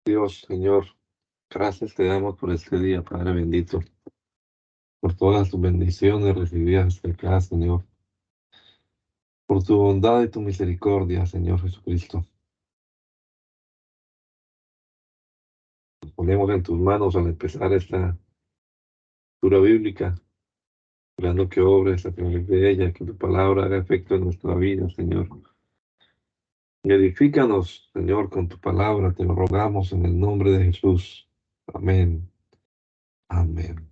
Dios, Señor, gracias te damos por este día, Padre bendito, por todas tus bendiciones recibidas de acá, Señor, por tu bondad y tu misericordia, Señor Jesucristo. Nos ponemos en tus manos al empezar esta lectura bíblica, esperando que obres a través de ella, que tu palabra haga efecto en nuestra vida, Señor. Y edifícanos, Señor, con tu palabra, te lo rogamos en el nombre de Jesús. Amén. Amén.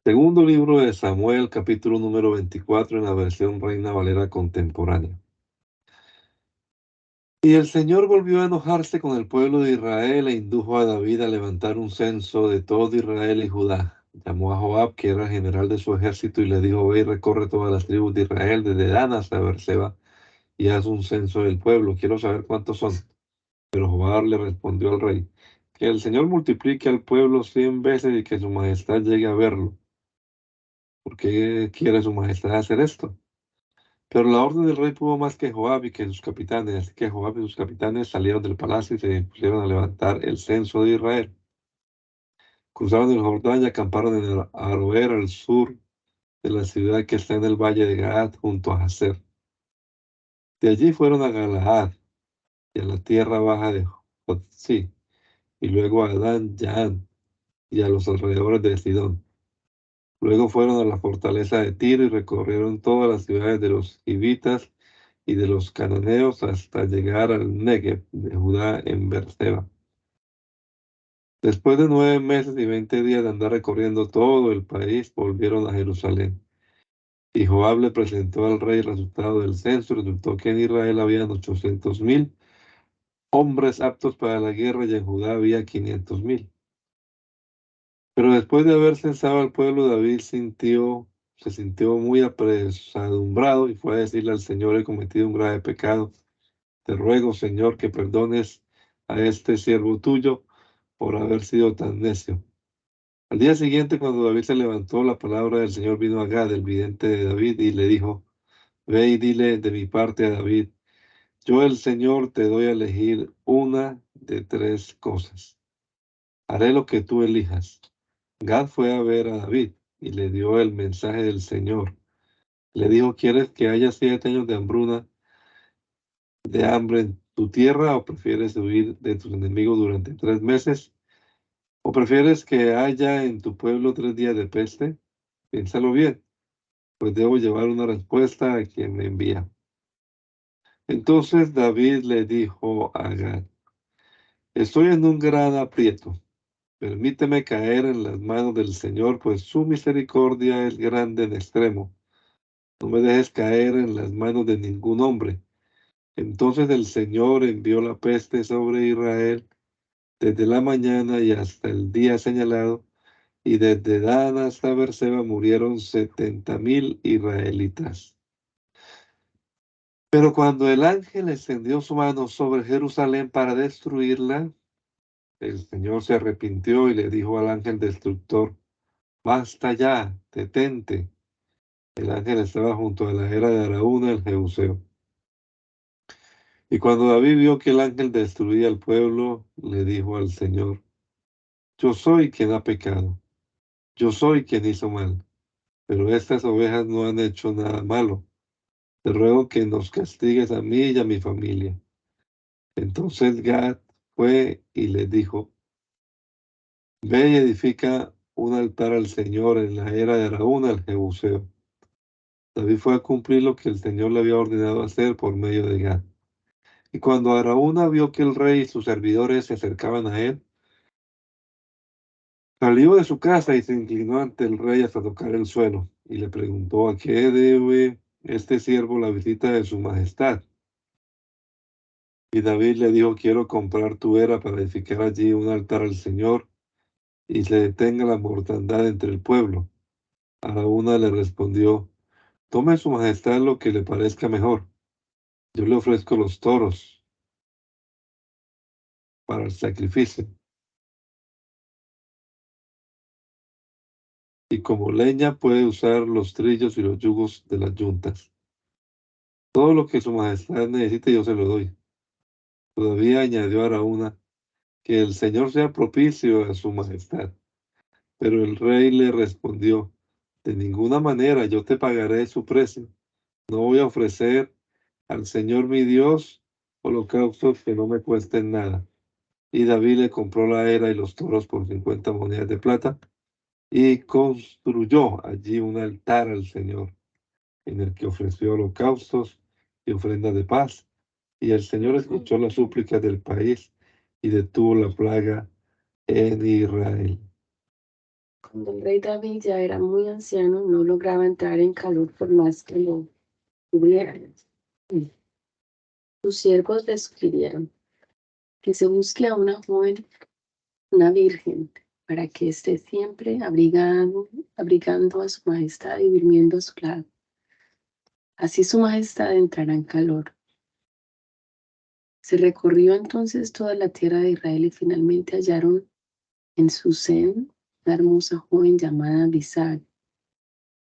Segundo libro de Samuel, capítulo número 24, en la versión Reina Valera contemporánea. Y el Señor volvió a enojarse con el pueblo de Israel e indujo a David a levantar un censo de todo Israel y Judá. Llamó a Joab, que era el general de su ejército, y le dijo: ve y recorre todas las tribus de Israel, desde Dan hasta Beerseba, y haz un censo del pueblo. Quiero saber cuántos son. Pero Joab le respondió al rey: que el Señor multiplique al pueblo 100 veces y que su majestad llegue a verlo. ¿Por qué quiere su majestad hacer esto? Pero la orden del rey pudo más que Joab y que sus capitanes, así que Joab y sus capitanes salieron del palacio y se pusieron a levantar el censo de Israel. Cruzaron el Jordán y acamparon en el Aroer, al sur de la ciudad que está en el valle de Gad, junto a Jazer. De allí fueron a Galaad y a la tierra baja de Jotzi, y luego a Dan Yaan y a los alrededores de Sidón. Luego fueron a la fortaleza de Tiro y recorrieron todas las ciudades de los hivitas y de los cananeos hasta llegar al Negev de Judá en Beerseba. Después de 9 meses y 20 días de andar recorriendo todo el país, volvieron a Jerusalén. Y Joab le presentó al rey el resultado del censo. Resultó que en Israel habían 800,000 hombres aptos para la guerra y en Judá había 500,000. Pero después de haber censado al pueblo, David se sintió muy apesadumbrado y fue a decirle al Señor: he cometido un grave pecado. Te ruego, Señor, que perdones a este siervo tuyo por haber sido tan necio. Al día siguiente, cuando David se levantó, la palabra del Señor vino a Gad, el vidente de David, y le dijo: ve y dile de mi parte a David: yo, el Señor, te doy a elegir una de tres cosas. Haré lo que tú elijas. Gad fue a ver a David y le dio el mensaje del Señor. Le dijo: ¿quieres que haya 7 años de hambruna, de hambre en tu tierra, o prefieres huir de tus enemigos durante 3 meses? ¿O prefieres que haya en tu pueblo 3 días de peste? Piénsalo bien, pues debo llevar una respuesta a quien me envía. Entonces David le dijo a Gad: estoy en un gran aprieto. Permíteme caer en las manos del Señor, pues su misericordia es grande en extremo. No me dejes caer en las manos de ningún hombre. Entonces el Señor envió la peste sobre Israel desde la mañana y hasta el día señalado, y desde Dan hasta Beerseba murieron 70,000 israelitas. Pero cuando el ángel extendió su mano sobre Jerusalén para destruirla, el Señor se arrepintió y le dijo al ángel destructor: basta ya, detente. El ángel estaba junto a la era de Araúna, el Jebuseo. Y cuando David vio que el ángel destruía al pueblo, le dijo al Señor: yo soy quien ha pecado, yo soy quien hizo mal, pero estas ovejas no han hecho nada malo. Te ruego que nos castigues a mí y a mi familia. Entonces Gad fue y le dijo: ve y edifica un altar al Señor en la era de Araúna, el Jebuseo. David fue a cumplir lo que el Señor le había ordenado hacer por medio de Gad. Y cuando Araúna vio que el rey y sus servidores se acercaban a él, salió de su casa y se inclinó ante el rey hasta tocar el suelo, y le preguntó: ¿a qué debe este siervo la visita de su majestad? Y David le dijo: quiero comprar tu era para edificar allí un altar al Señor y se detenga la mortandad entre el pueblo. Araúna le respondió: tome su majestad lo que le parezca mejor. Yo le ofrezco los toros para el sacrificio, y como leña puede usar los trillos y los yugos de las yuntas. Todo lo que su majestad necesite yo se lo doy. Todavía añadió Araúna: que el Señor sea propicio a su majestad. Pero el rey le respondió: de ninguna manera yo te pagaré su precio. No voy a ofrecer al Señor mi Dios holocaustos que no me cuesten nada. Y David le compró la era y los toros por 50 monedas de plata y construyó allí un altar al Señor, en el que ofreció holocaustos y ofrendas de paz. Y el Señor escuchó las súplicas del país y detuvo la plaga en Israel. Cuando el rey David ya era muy anciano, no lograba entrar en calor por más que lo cubrieran. Sus siervos le sugirieron que se busque a una joven, una virgen, para que esté siempre abrigando a su majestad y durmiendo a su lado. Así su majestad entrará en calor. Se recorrió entonces toda la tierra de Israel y finalmente hallaron en Susén una hermosa joven llamada Abisag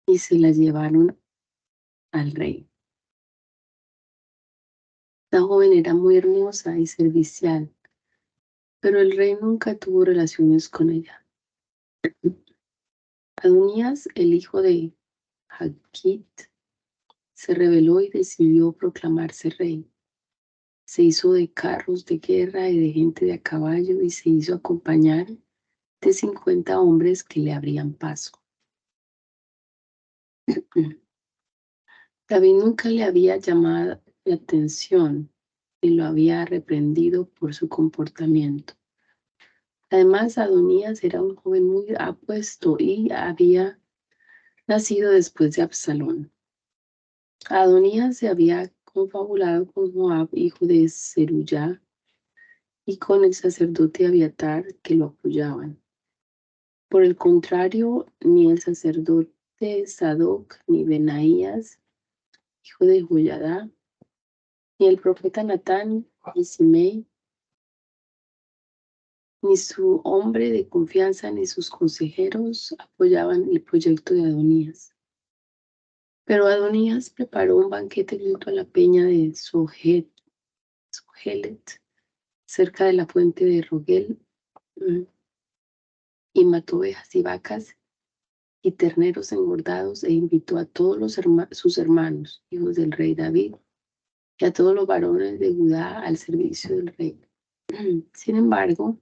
y se la llevaron al rey. La joven era muy hermosa y servicial, pero el rey nunca tuvo relaciones con ella. Adonías, el hijo de Hagit, se rebeló y decidió proclamarse rey. Se hizo de carros de guerra y de gente de a caballo y se hizo acompañar de 50 hombres que le abrían paso. David nunca le había llamado la atención y lo había reprendido por su comportamiento. Además, Adonías era un joven muy apuesto y había nacido después de Absalón. Adonías se había confabulado con Joab, hijo de Zeruya, y con el sacerdote Abiatar, que lo apoyaban. Por el contrario, ni el sacerdote Sadoc, ni Benaías, hijo de Joiada, ni el profeta Natán, ni Simei, ni su hombre de confianza, ni sus consejeros apoyaban el proyecto de Adonías. Pero Adonías preparó un banquete junto a la peña de Sohelet, cerca de la fuente de Rogel, y mató ovejas y vacas y terneros engordados e invitó a todos sus hermanos, hijos del rey David, y a todos los varones de Judá al servicio del rey. Sin embargo,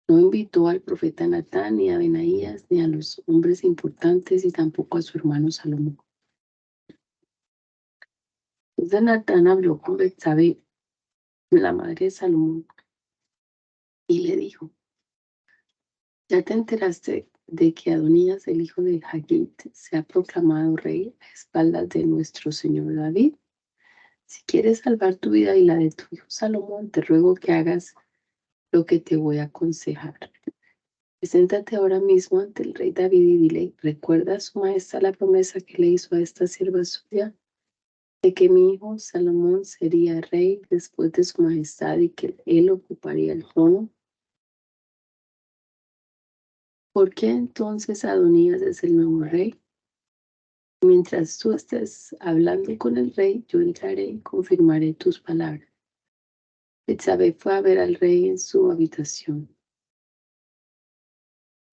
no invitó al profeta Natán, ni a Benaías, ni a los hombres importantes, y tampoco a su hermano Salomón. Entonces Natán habló con Betsabé, la madre de Salomón, y le dijo: ¿ya te enteraste de que Adonías, el hijo de Hagit, se ha proclamado rey a espaldas de nuestro señor David? Si quieres salvar tu vida y la de tu hijo Salomón, te ruego que hagas lo que te voy a aconsejar. Preséntate ahora mismo ante el rey David y dile: ¿recuerda su majestad la promesa que le hizo a esta sierva suya de que mi hijo Salomón sería rey después de su majestad y que él ocuparía el trono? ¿Por qué entonces Adonías es el nuevo rey? Mientras tú estés hablando con el rey, yo entraré y confirmaré tus palabras. Betsabé fue a ver al rey en su habitación.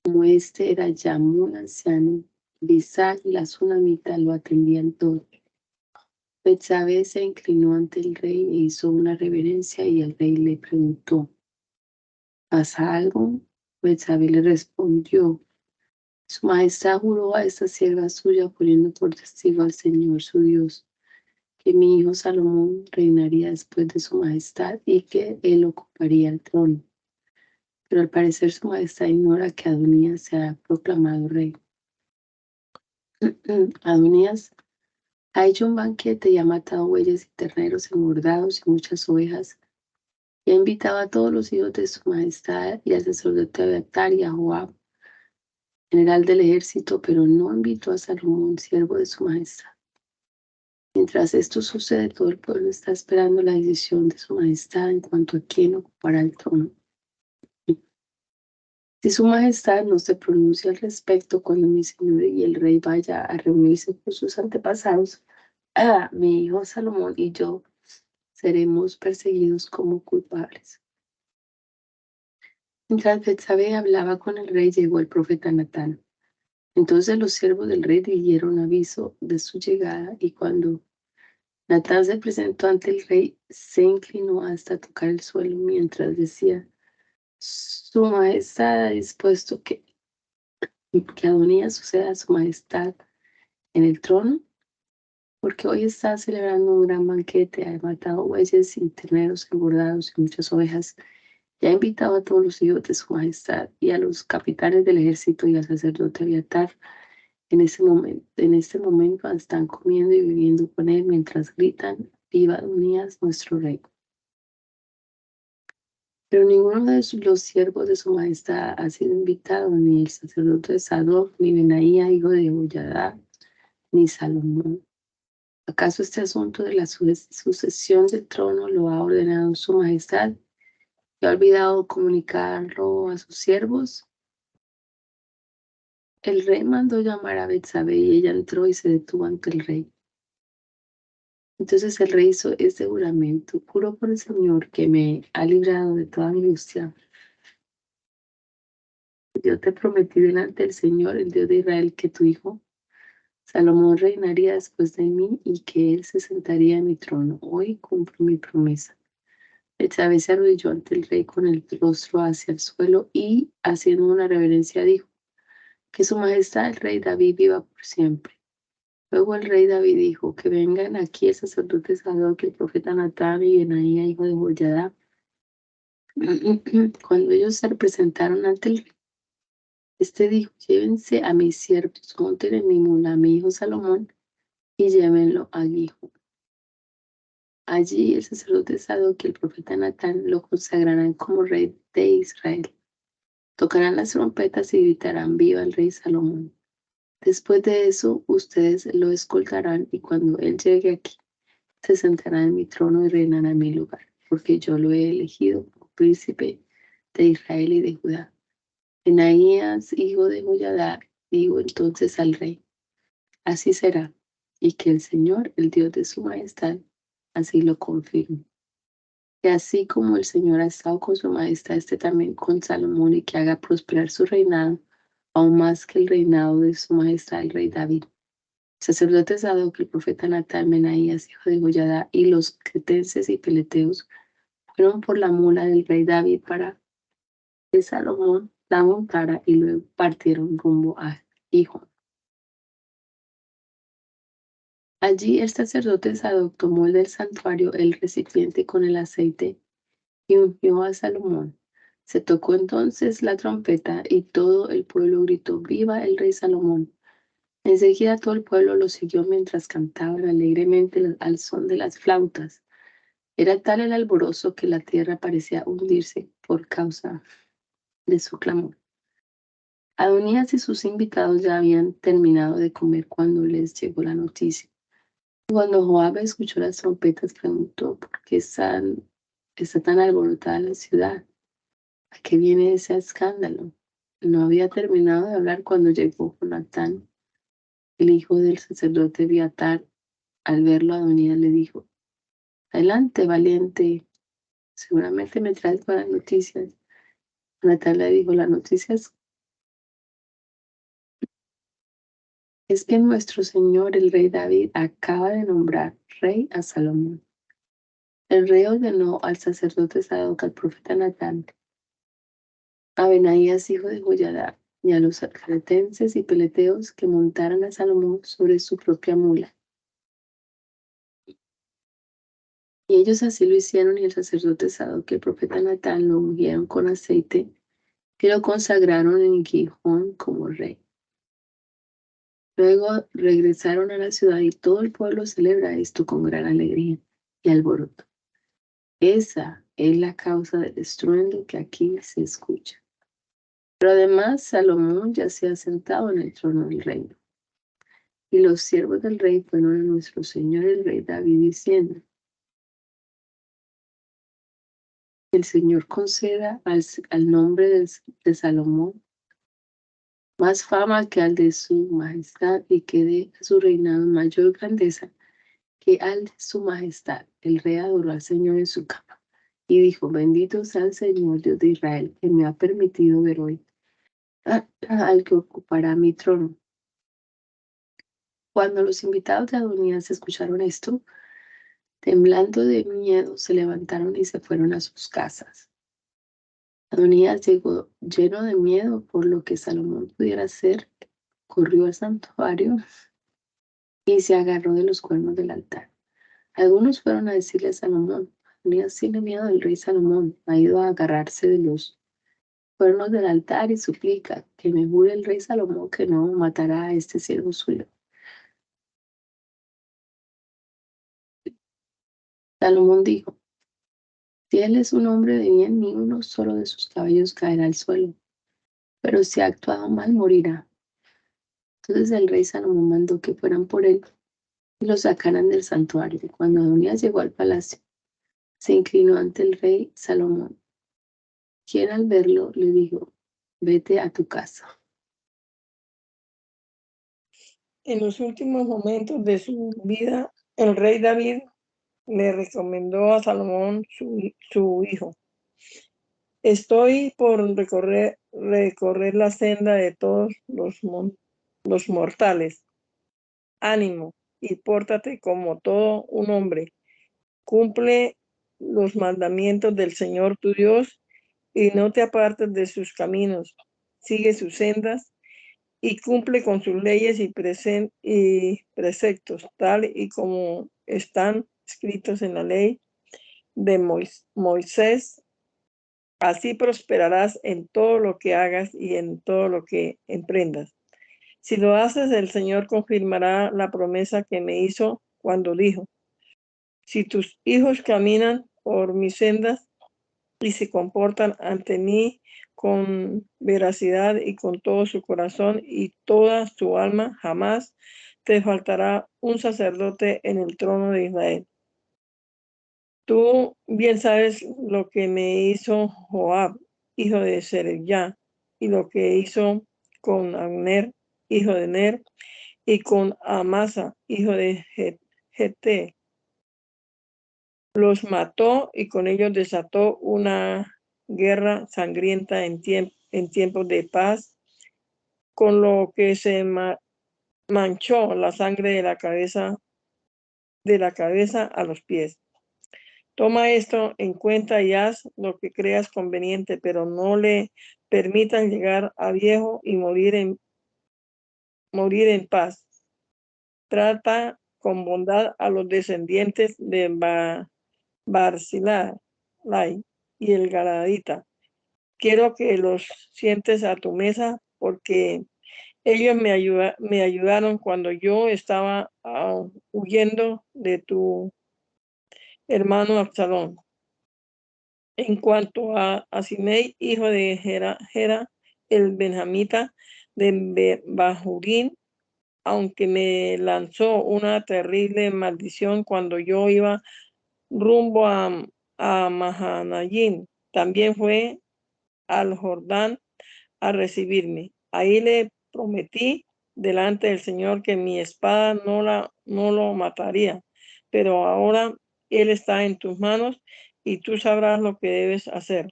Como este era ya muy anciano, Abisag y la sunamita lo atendían todo. Betsabé se inclinó ante el rey e hizo una reverencia y el rey le preguntó: ¿pasa algo? Betsabé le respondió: su majestad juró a esta sierva suya, poniendo por testigo al Señor su Dios, que mi hijo Salomón reinaría después de su majestad y que él ocuparía el trono. Pero al parecer su majestad ignora que Adonías se ha proclamado rey. Adonías ha hecho un banquete y ha matado bueyes y terneros engordados y muchas ovejas, y ha invitado a todos los hijos de su majestad y al sacerdote Abiatar y a Joab, general del ejército, pero no invitó a Salomón, siervo de su majestad. Mientras esto sucede, todo el pueblo está esperando la decisión de su majestad en cuanto a quién ocupará el trono. Si su majestad no se pronuncia al respecto cuando mi señor y el rey vaya a reunirse con sus antepasados, mi hijo Salomón y yo seremos perseguidos como culpables. Mientras Betsabé hablaba con el rey, llegó el profeta Natán. Entonces los siervos del rey dieron aviso de su llegada, y cuando Natán se presentó ante el rey, se inclinó hasta tocar el suelo mientras decía: Su majestad ha dispuesto que Adonías suceda a su majestad en el trono, porque hoy está celebrando un gran banquete, ha matado bueyes y terneros engordados y muchas ovejas, y ha invitado a todos los hijos de su majestad y a los capitanes del ejército y al sacerdote Abiatar. En este momento están comiendo y bebiendo con él mientras gritan: Viva Adonías, nuestro rey. Pero ninguno de los siervos de su majestad ha sido invitado, ni el sacerdote Sadoc, ni Benaía, hijo de Joiada, ni Salomón. ¿Acaso este asunto de la sucesión del trono lo ha ordenado su majestad y ha olvidado comunicarlo a sus siervos? El rey mandó llamar a Betsabé y ella entró y se detuvo ante el rey. Entonces el rey hizo este juramento: juro por el Señor que me ha librado de toda angustia. Yo te prometí delante del Señor, el Dios de Israel, que tu hijo Salomón reinaría después de mí y que él se sentaría en mi trono. Hoy cumplo mi promesa. Betsabé se arrodilló ante el rey con el rostro hacia el suelo y, haciendo una reverencia, dijo: Que su majestad el rey David viva por siempre. Luego el rey David dijo: Que vengan aquí el sacerdote Sadoc, el profeta Natán y Benaía, hijo de Joiada. Cuando ellos se presentaron ante el rey, este dijo: Llévense a mis siervos, monten en mi mula a mi hijo Salomón y llévenlo a Gihón. Allí el sacerdote Sadoc y el profeta Natán lo consagrarán como rey de Israel. Tocarán las trompetas y gritarán: Viva el rey Salomón. Después de eso, ustedes lo escoltarán, y cuando él llegue aquí, se sentará en mi trono y reinará en mi lugar, porque yo lo he elegido como príncipe de Israel y de Judá. Benaías, hijo de Joiada, dijo entonces al rey: Así será, y que el Señor, el Dios de su majestad, así lo confirme. Que así como el Señor ha estado con su majestad, esté también con Salomón, y que haga prosperar su reinado, aún más que el reinado de su majestad el rey David. El sacerdote Sadoc, el profeta Natán, Benaías, hijo de Joiada, y los cretenses y peleteos fueron por la mula del rey David para que Salomón la montara, y luego partieron rumbo a Gihón. Allí el sacerdote Sadoc tomó del santuario el recipiente con el aceite y ungió a Salomón. Se tocó entonces la trompeta y todo el pueblo gritó: Viva el rey Salomón. Enseguida todo el pueblo lo siguió mientras cantaban alegremente al son de las flautas. Era tal el alborozo que la tierra parecía hundirse por causa de su clamor. Adonías y sus invitados ya habían terminado de comer cuando les llegó la noticia. Cuando Joab escuchó las trompetas, preguntó: ¿Por qué está tan alborotada la ciudad? ¿A qué viene ese escándalo? No había terminado de hablar cuando llegó Jonatán, el hijo del sacerdote Abiatar. Al verlo, Adonías le dijo: Adelante, valiente, seguramente me traes buenas noticias. Jonatán le dijo: La noticia es que nuestro señor, el rey David, acaba de nombrar rey a Salomón. El rey ordenó al sacerdote Sadoc, al profeta Natán, a Benaías, hijo de Joiada, y a los cretenses y peleteos que montaran a Salomón sobre su propia mula. Y ellos así lo hicieron, y el sacerdote Sadoc y el profeta Natán lo ungieron con aceite y lo consagraron en Gihón como rey. Luego regresaron a la ciudad y todo el pueblo celebra esto con gran alegría y alboroto. Esa es la causa del estruendo que aquí se escucha. Pero además Salomón ya se ha sentado en el trono del reino. Y los siervos del rey fueron a nuestro señor el rey David diciendo: El Señor conceda al nombre de Salomón más fama que al de su majestad, y que dé a su reinado mayor grandeza que al de su majestad. El rey adoró al Señor en su cama y dijo: bendito sea el Señor Dios de Israel, que me ha permitido ver hoy al que ocupará mi trono. Cuando los invitados de Adonías escucharon esto, temblando de miedo, se levantaron y se fueron a sus casas. Adonías llegó lleno de miedo por lo que Salomón pudiera hacer, corrió al santuario y se agarró de los cuernos del altar. Algunos fueron a decirle a Salomón: Adonías tiene miedo del rey Salomón, ha ido a agarrarse de los cuernos del altar y suplica que me jure el rey Salomón que no matará a este siervo suyo. Salomón dijo: si él es un hombre de bien, ni uno solo de sus cabellos caerá al suelo, pero si ha actuado mal, morirá. Entonces el rey Salomón mandó que fueran por él y lo sacaran del santuario. Y cuando Adonías llegó al palacio, se inclinó ante el rey Salomón, quien al verlo le dijo: vete a tu casa. En los últimos momentos de su vida, el rey David le recomendó a Salomón, su hijo: estoy por recorrer la senda de todos los mortales. Ánimo y pórtate como todo un hombre. Cumple los mandamientos del Señor tu Dios y no te apartes de sus caminos. Sigue sus sendas y cumple con sus leyes y preceptos, tal y como están escritos en la ley de Moisés. Así prosperarás en todo lo que hagas y en todo lo que emprendas. Si lo haces, el Señor confirmará la promesa que me hizo cuando dijo: si tus hijos caminan por mis sendas y se comportan ante mí con veracidad y con todo su corazón y toda su alma, jamás te faltará un sacerdote en el trono de Israel. Tú bien sabes lo que me hizo Joab, hijo de Zeruiah, y lo que hizo con Abner, hijo de Ner, y con Amasa, hijo de Gete. Los mató y con ellos desató una guerra sangrienta en tiempos de paz, con lo que se manchó la sangre de la cabeza a los pies. Toma esto en cuenta y haz lo que creas conveniente, pero no le permitas llegar a viejo y morir en paz. Trata con bondad a los descendientes de Barzillai y el Galadita. Quiero que los sientes a tu mesa, porque ellos me ayudaron cuando yo estaba huyendo de tu hermano Absalón. En cuanto a Simei, hijo de Gera, el benjamita de Bahurín, aunque me lanzó una terrible maldición cuando yo iba rumbo a Mahanayim, también fue al Jordán a recibirme. Ahí le prometí delante del Señor que mi espada no lo mataría, pero ahora él está en tus manos y tú sabrás lo que debes hacer.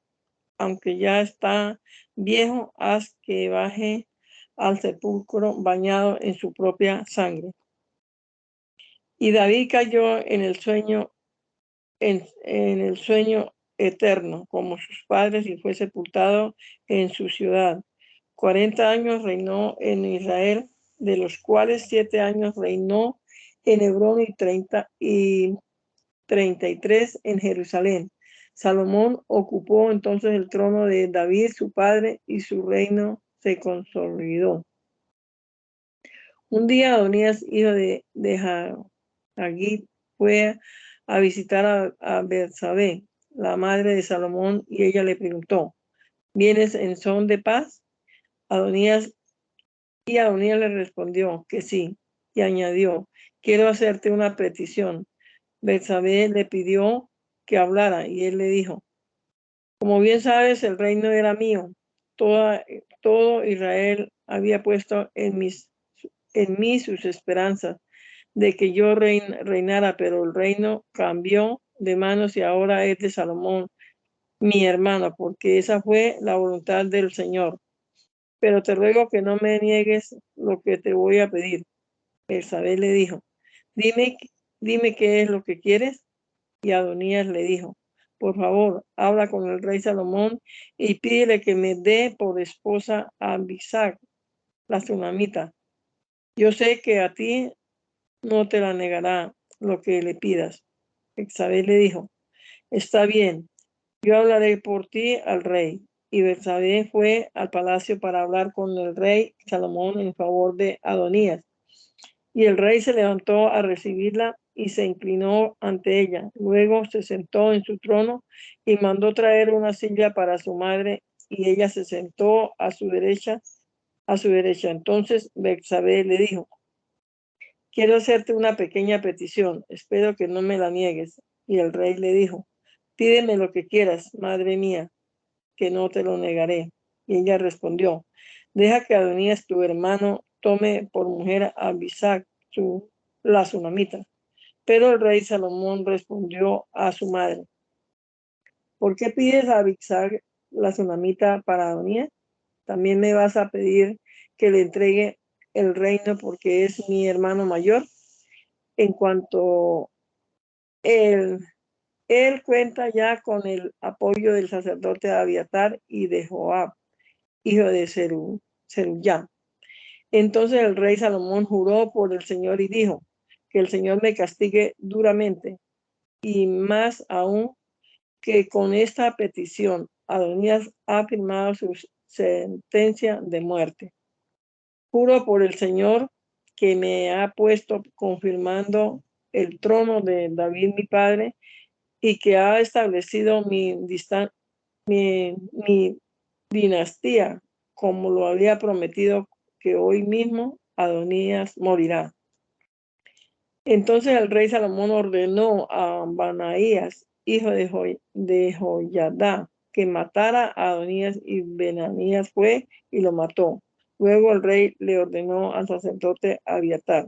Aunque ya está viejo, haz que baje al sepulcro bañado en su propia sangre. Y David cayó en el sueño eterno, como sus padres, y fue sepultado en su ciudad. 40 años reinó en Israel, de los cuales 7 años reinó en Hebrón y 33 en Jerusalén. Salomón ocupó entonces el trono de David, su padre, y su reino se consolidó. Un día Adonías, hijo de Hagit, fue a visitar a Betsabé, la madre de Salomón, y ella le preguntó: ¿vienes en son de paz? Adonías le respondió que sí, y añadió: quiero hacerte una petición. Betsabé le pidió que hablara, y él le dijo: como bien sabes, el reino era mío. Todo Israel había puesto en mí sus esperanzas. de que yo reinara, pero el reino cambió de manos y ahora es de Salomón, mi hermano, porque esa fue la voluntad del Señor. Pero te ruego que no me niegues lo que te voy a pedir. Betsabé le dijo, dime qué es lo que quieres. Y Adonías le dijo, por favor, habla con el rey Salomón y pídele que me dé por esposa a Abisag, la tsunamita. Yo sé que a ti no te la negará lo que le pidas. Betsabé le dijo, está bien, yo hablaré por ti al rey. Y Betsabé fue al palacio para hablar con el rey Salomón en favor de Adonías. Y el rey se levantó a recibirla y se inclinó ante ella. Luego se sentó en su trono y mandó traer una silla para su madre, y ella se sentó a su derecha. Entonces Betsabé le dijo, quiero hacerte una pequeña petición, espero que no me la niegues. Y el rey le dijo, pídeme lo que quieras, madre mía, que no te lo negaré. Y ella respondió, deja que Adonías, tu hermano, tome por mujer a Abisag, la tsunamita. Pero el rey Salomón respondió a su madre, ¿por qué pides a Abisag, la tsunamita, para Adonías? También me vas a pedir que le entregue el reino porque es mi hermano mayor. En cuanto él cuenta ya con el apoyo del sacerdote Abiatar y de Joab, hijo de Zeruyá. Entonces el rey Salomón juró por el Señor y dijo, que el Señor me castigue duramente, y más aún que con esta petición Adonías ha firmado su sentencia de muerte. Juro por el Señor que me ha puesto confirmando el trono de David mi padre, y que ha establecido mi dinastía, como lo había prometido, que hoy mismo Adonías morirá. Entonces el rey Salomón ordenó a Benaías, hijo de Joiada, que matara a Adonías, y Benaías fue y lo mató. Luego el rey le ordenó al sacerdote Abiatar,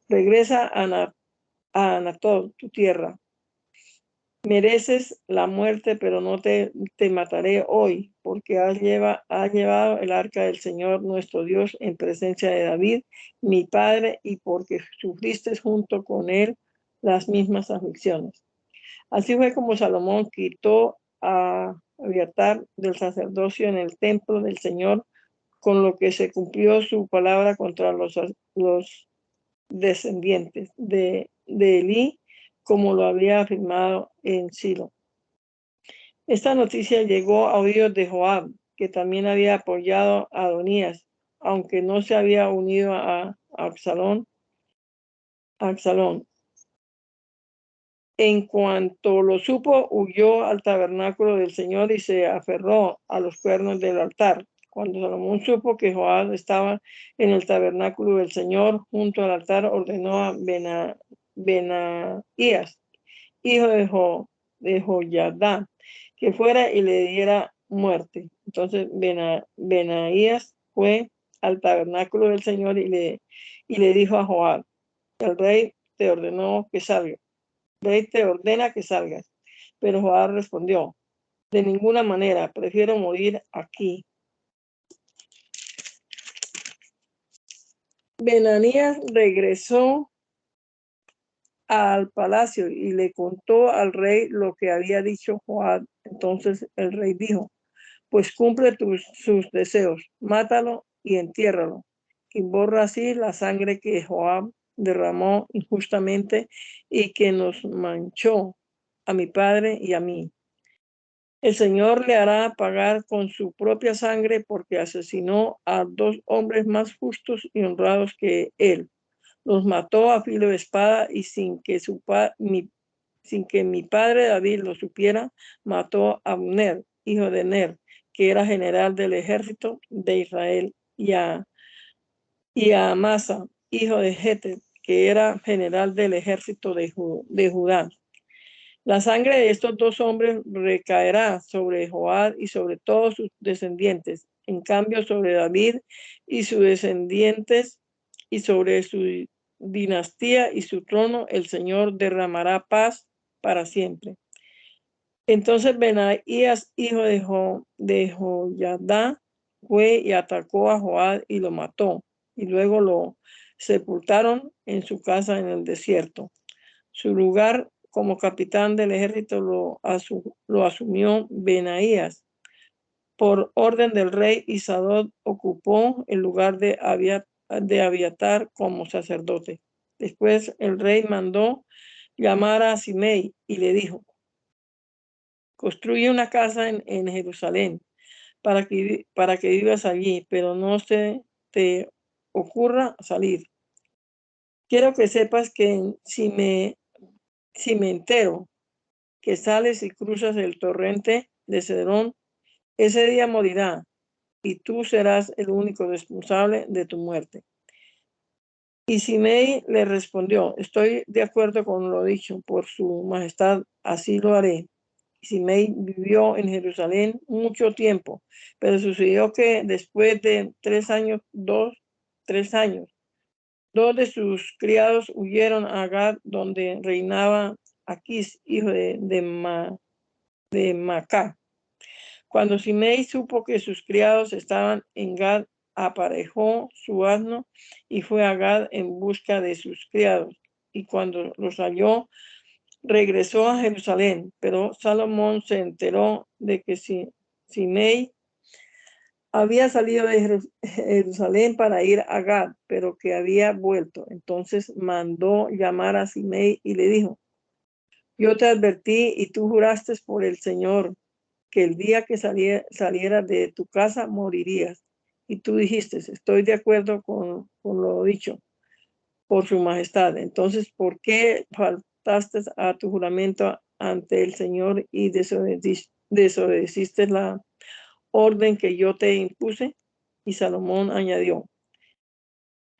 regresa a Anatot, tu tierra. Mereces la muerte, pero no te mataré hoy, porque has llevado el arca del Señor nuestro Dios en presencia de David, mi padre, y porque sufriste junto con él las mismas aflicciones. Así fue como Salomón quitó a Abiatar del sacerdocio en el templo del Señor, con lo que se cumplió su palabra contra los descendientes de Elí, como lo había afirmado en Silo. Esta noticia llegó a oídos de Joab, que también había apoyado a Adonías, aunque no se había unido a Absalón. En cuanto lo supo, huyó al tabernáculo del Señor y se aferró a los cuernos del altar. Cuando Salomón supo que Joab estaba en el tabernáculo del Señor junto al altar, ordenó a Benaías, hijo de Joiada, que fuera y le diera muerte. Entonces Benaías fue al tabernáculo del Señor y le dijo a Joab, el rey te ordenó que salgas. El rey te ordena que salgas. Pero Joab respondió, de ninguna manera, prefiero morir aquí. Benaías regresó al palacio y le contó al rey lo que había dicho Joab. Entonces el rey dijo, pues cumple sus deseos, mátalo y entiérralo, y borra así la sangre que Joab derramó injustamente y que nos manchó a mi padre y a mí. El Señor le hará pagar con su propia sangre, porque asesinó a 2 hombres más justos y honrados que él. Los mató a filo de espada, y sin que mi padre David lo supiera, mató a Abner, hijo de Ner, que era general del ejército de Israel, y a Amasa, hijo de Jeter, que era general del ejército de Judá. La sangre de estos 2 hombres recaerá sobre Joab y sobre todos sus descendientes. En cambio, sobre David y sus descendientes y sobre su dinastía y su trono el Señor derramará paz para siempre. Entonces Benaías, hijo de Joiada, fue y atacó a Joab y lo mató, y luego lo sepultaron en su casa en el desierto. Su lugar como capitán del ejército lo asumió Benaías. Por orden del rey, Isadot ocupó el lugar de Abiatar como sacerdote. Después el rey mandó llamar a Simei y le dijo: construye una casa en Jerusalén para que vivas allí, pero no se te ocurra salir. Quiero que sepas que si me entero que sales y cruzas el torrente de Cedrón, ese día morirá y tú serás el único responsable de tu muerte. Y Simei le respondió: estoy de acuerdo con lo dicho por su majestad, así lo haré. Simei vivió en Jerusalén mucho tiempo, pero sucedió que después de 3 años, dos de sus criados huyeron a Gad, donde reinaba Aquís, hijo de Macá. Cuando Simei supo que sus criados estaban en Gad, aparejó su asno y fue a Gad en busca de sus criados. Y cuando los halló, regresó a Jerusalén. Pero Salomón se enteró de que Simei había salido de Jerusalén para ir a Gad, pero que había vuelto. Entonces mandó llamar a Simei y le dijo: yo te advertí y tú juraste por el Señor que el día que salieras de tu casa morirías. Y tú dijiste: estoy de acuerdo con lo dicho por su majestad. Entonces, ¿por qué faltaste a tu juramento ante el Señor y desobedeciste la orden que yo te impuse? Y Salomón añadió: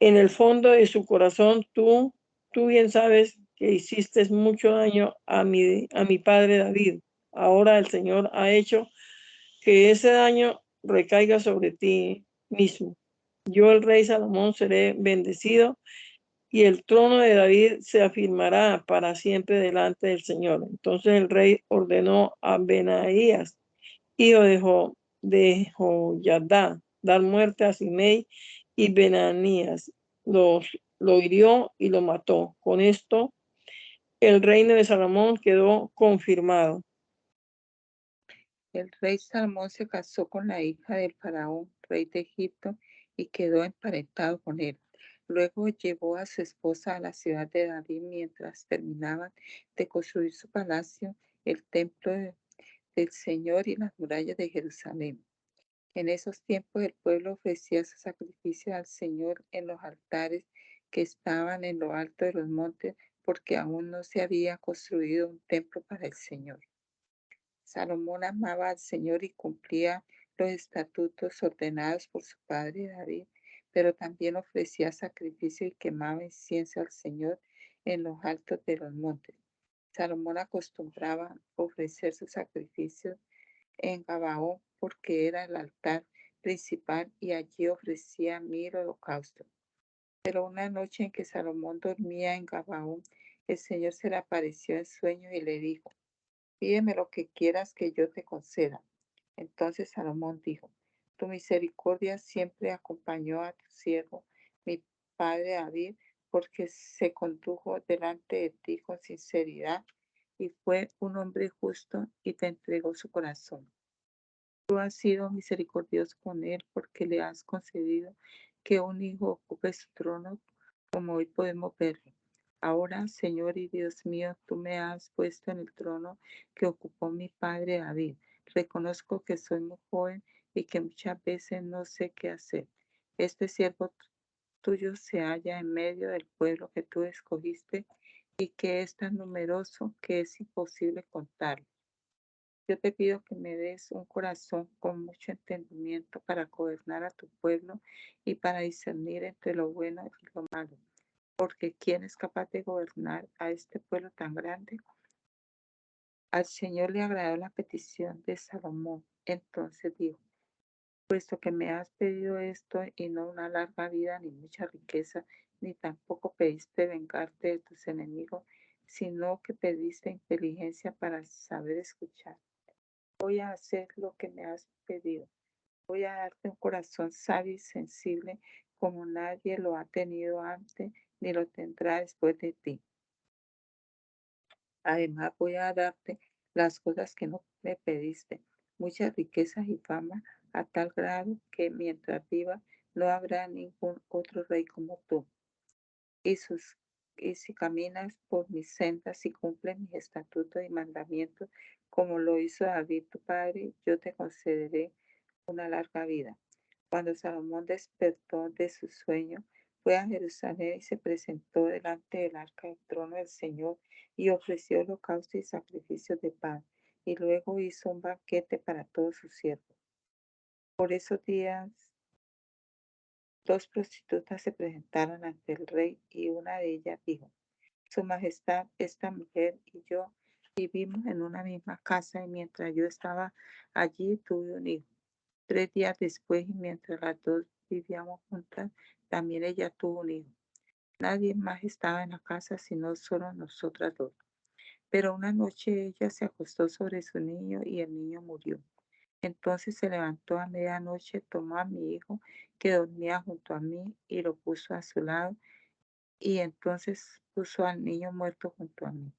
en el fondo de su corazón, tú bien sabes que hiciste mucho daño a mi padre David. Ahora el Señor ha hecho que ese daño recaiga sobre ti mismo. Yo, el rey Salomón, seré bendecido y el trono de David se afirmará para siempre delante del Señor. Entonces el rey ordenó a Benaías, hijo de Joiada, dar muerte a Simei, y Benanías lo hirió y lo mató. Con esto, el reino de Salomón quedó confirmado. El rey Salomón se casó con la hija del faraón, rey de Egipto, y quedó emparentado con él. Luego llevó a su esposa a la ciudad de David mientras terminaban de construir su palacio, el templo del Señor y las murallas de Jerusalén. En esos tiempos el pueblo ofrecía su sacrificio al Señor en los altares que estaban en lo alto de los montes, porque aún no se había construido un templo para el Señor. Salomón amaba al Señor y cumplía los estatutos ordenados por su padre David, pero también ofrecía sacrificio y quemaba incienso al Señor en los altos de los montes. Salomón acostumbraba ofrecer sus sacrificios en Gabaón porque era el altar principal y allí ofrecía 1000 holocaustos. Pero una noche en que Salomón dormía en Gabaón, el Señor se le apareció en sueños y le dijo: pídeme lo que quieras que yo te conceda. Entonces Salomón dijo: tu misericordia siempre acompañó a tu siervo, mi padre David, porque se condujo delante de ti con sinceridad y fue un hombre justo y te entregó su corazón. Tú has sido misericordioso con él porque le has concedido que un hijo ocupe su trono, como hoy podemos verlo. Ahora, Señor y Dios mío, tú me has puesto en el trono que ocupó mi padre David. Reconozco que soy muy joven y que muchas veces no sé qué hacer. Este siervo tuyo se halla en medio del pueblo que tú escogiste y que es tan numeroso que es imposible contarlo. Yo te pido que me des un corazón con mucho entendimiento para gobernar a tu pueblo y para discernir entre lo bueno y lo malo. Porque ¿quién es capaz de gobernar a este pueblo tan grande? Al Señor le agradó la petición de Salomón. Entonces dijo: puesto que me has pedido esto y no una larga vida, ni mucha riqueza, ni tampoco pediste vengarte de tus enemigos, sino que pediste inteligencia para saber escuchar. Voy a hacer lo que me has pedido. Voy a darte un corazón sabio y sensible como nadie lo ha tenido antes ni lo tendrá después de ti. Además, voy a darte las cosas que no me pediste, muchas riquezas y fama, a tal grado que mientras viva no habrá ningún otro rey como tú. Y si caminas por mis sendas y cumples mis estatutos y mandamientos, como lo hizo David tu padre, yo te concederé una larga vida. Cuando Salomón despertó de su sueño, fue a Jerusalén y se presentó delante del arca del trono del Señor y ofreció holocausto y sacrificios de paz. Y luego hizo un banquete para todos sus siervos. Por esos días, dos prostitutas se presentaron ante el rey y una de ellas dijo: Su Majestad, esta mujer y yo vivimos en una misma casa y mientras yo estaba allí tuve un hijo. 3 días después, y mientras las dos vivíamos juntas, también ella tuvo un hijo. Nadie más estaba en la casa sino solo nosotras dos. Pero una noche ella se acostó sobre su niño y el niño murió. Entonces se levantó a medianoche, tomó a mi hijo que dormía junto a mí y lo puso a su lado, y entonces puso al niño muerto junto a mí.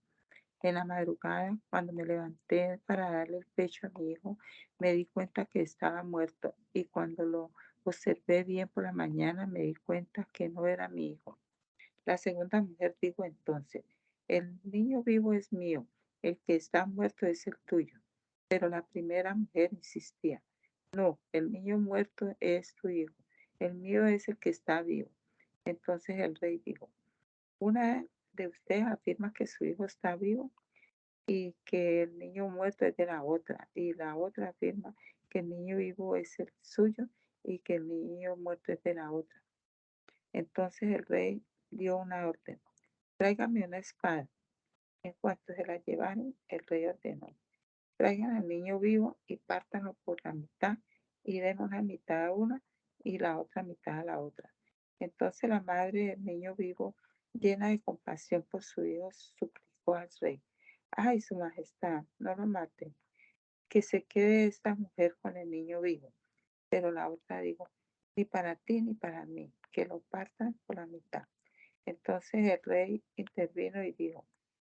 En la madrugada, cuando me levanté para darle el pecho a mi hijo, me di cuenta que estaba muerto, y cuando lo observé bien por la mañana, me di cuenta que no era mi hijo. La segunda mujer dijo entonces: El niño vivo es mío, el que está muerto es el tuyo. Pero la primera mujer insistía: No, el niño muerto es tu hijo, el mío es el que está vivo. Entonces el rey dijo: Una de ustedes afirma que su hijo está vivo y que el niño muerto es de la otra, y la otra afirma que el niño vivo es el suyo y que el niño muerto es de la otra. Entonces el rey dio una orden: Tráigame una espada. En cuanto se la llevaron, el rey ordenó: Traigan al niño vivo y pártanlo por la mitad, y den una mitad a una y la otra mitad a la otra. Entonces la madre del niño vivo, llena de compasión por su hijo, suplicó al rey: Ay, su majestad, no lo maten, que se quede esta mujer con el niño vivo. Pero la otra dijo: Ni para ti ni para mí, que lo partan por la mitad. Entonces el rey intervino y dijo: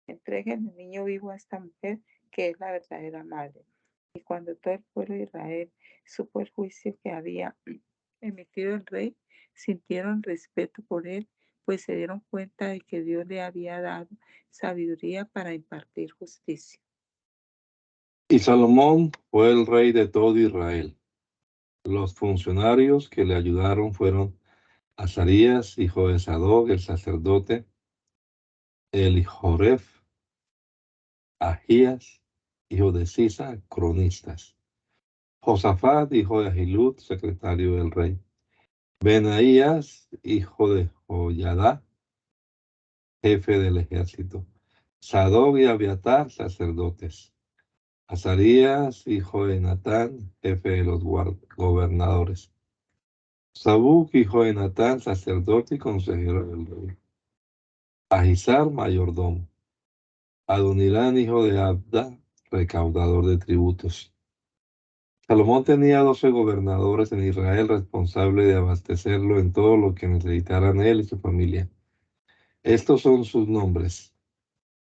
Entreguen el niño vivo a esta mujer, que es la verdadera madre. Y cuando todo el pueblo de Israel supo el juicio que había emitido el rey, sintieron respeto por él, pues se dieron cuenta de que Dios le había dado sabiduría para impartir justicia. Y Salomón fue el rey de todo Israel. Los funcionarios que le ayudaron fueron Azarías, hijo de Sadoc, el sacerdote,Elijoref, Ahías, hijo de Sisa, cronistas, Josafat, hijo de Ahilud, secretario del rey, Benaías, hijo de Joyadá, jefe del ejército, Sadoc y Abiatar, sacerdotes, Azarías, hijo de Natán, jefe de los gobernadores, Sabuc, hijo de Natán, sacerdote y consejero del rey, Ahisar, mayordomo, Adonirán, hijo de Abda, recaudador de tributos. Salomón tenía 12 gobernadores en Israel responsables de abastecerlo en todo lo que necesitaran él y su familia. Estos son sus nombres: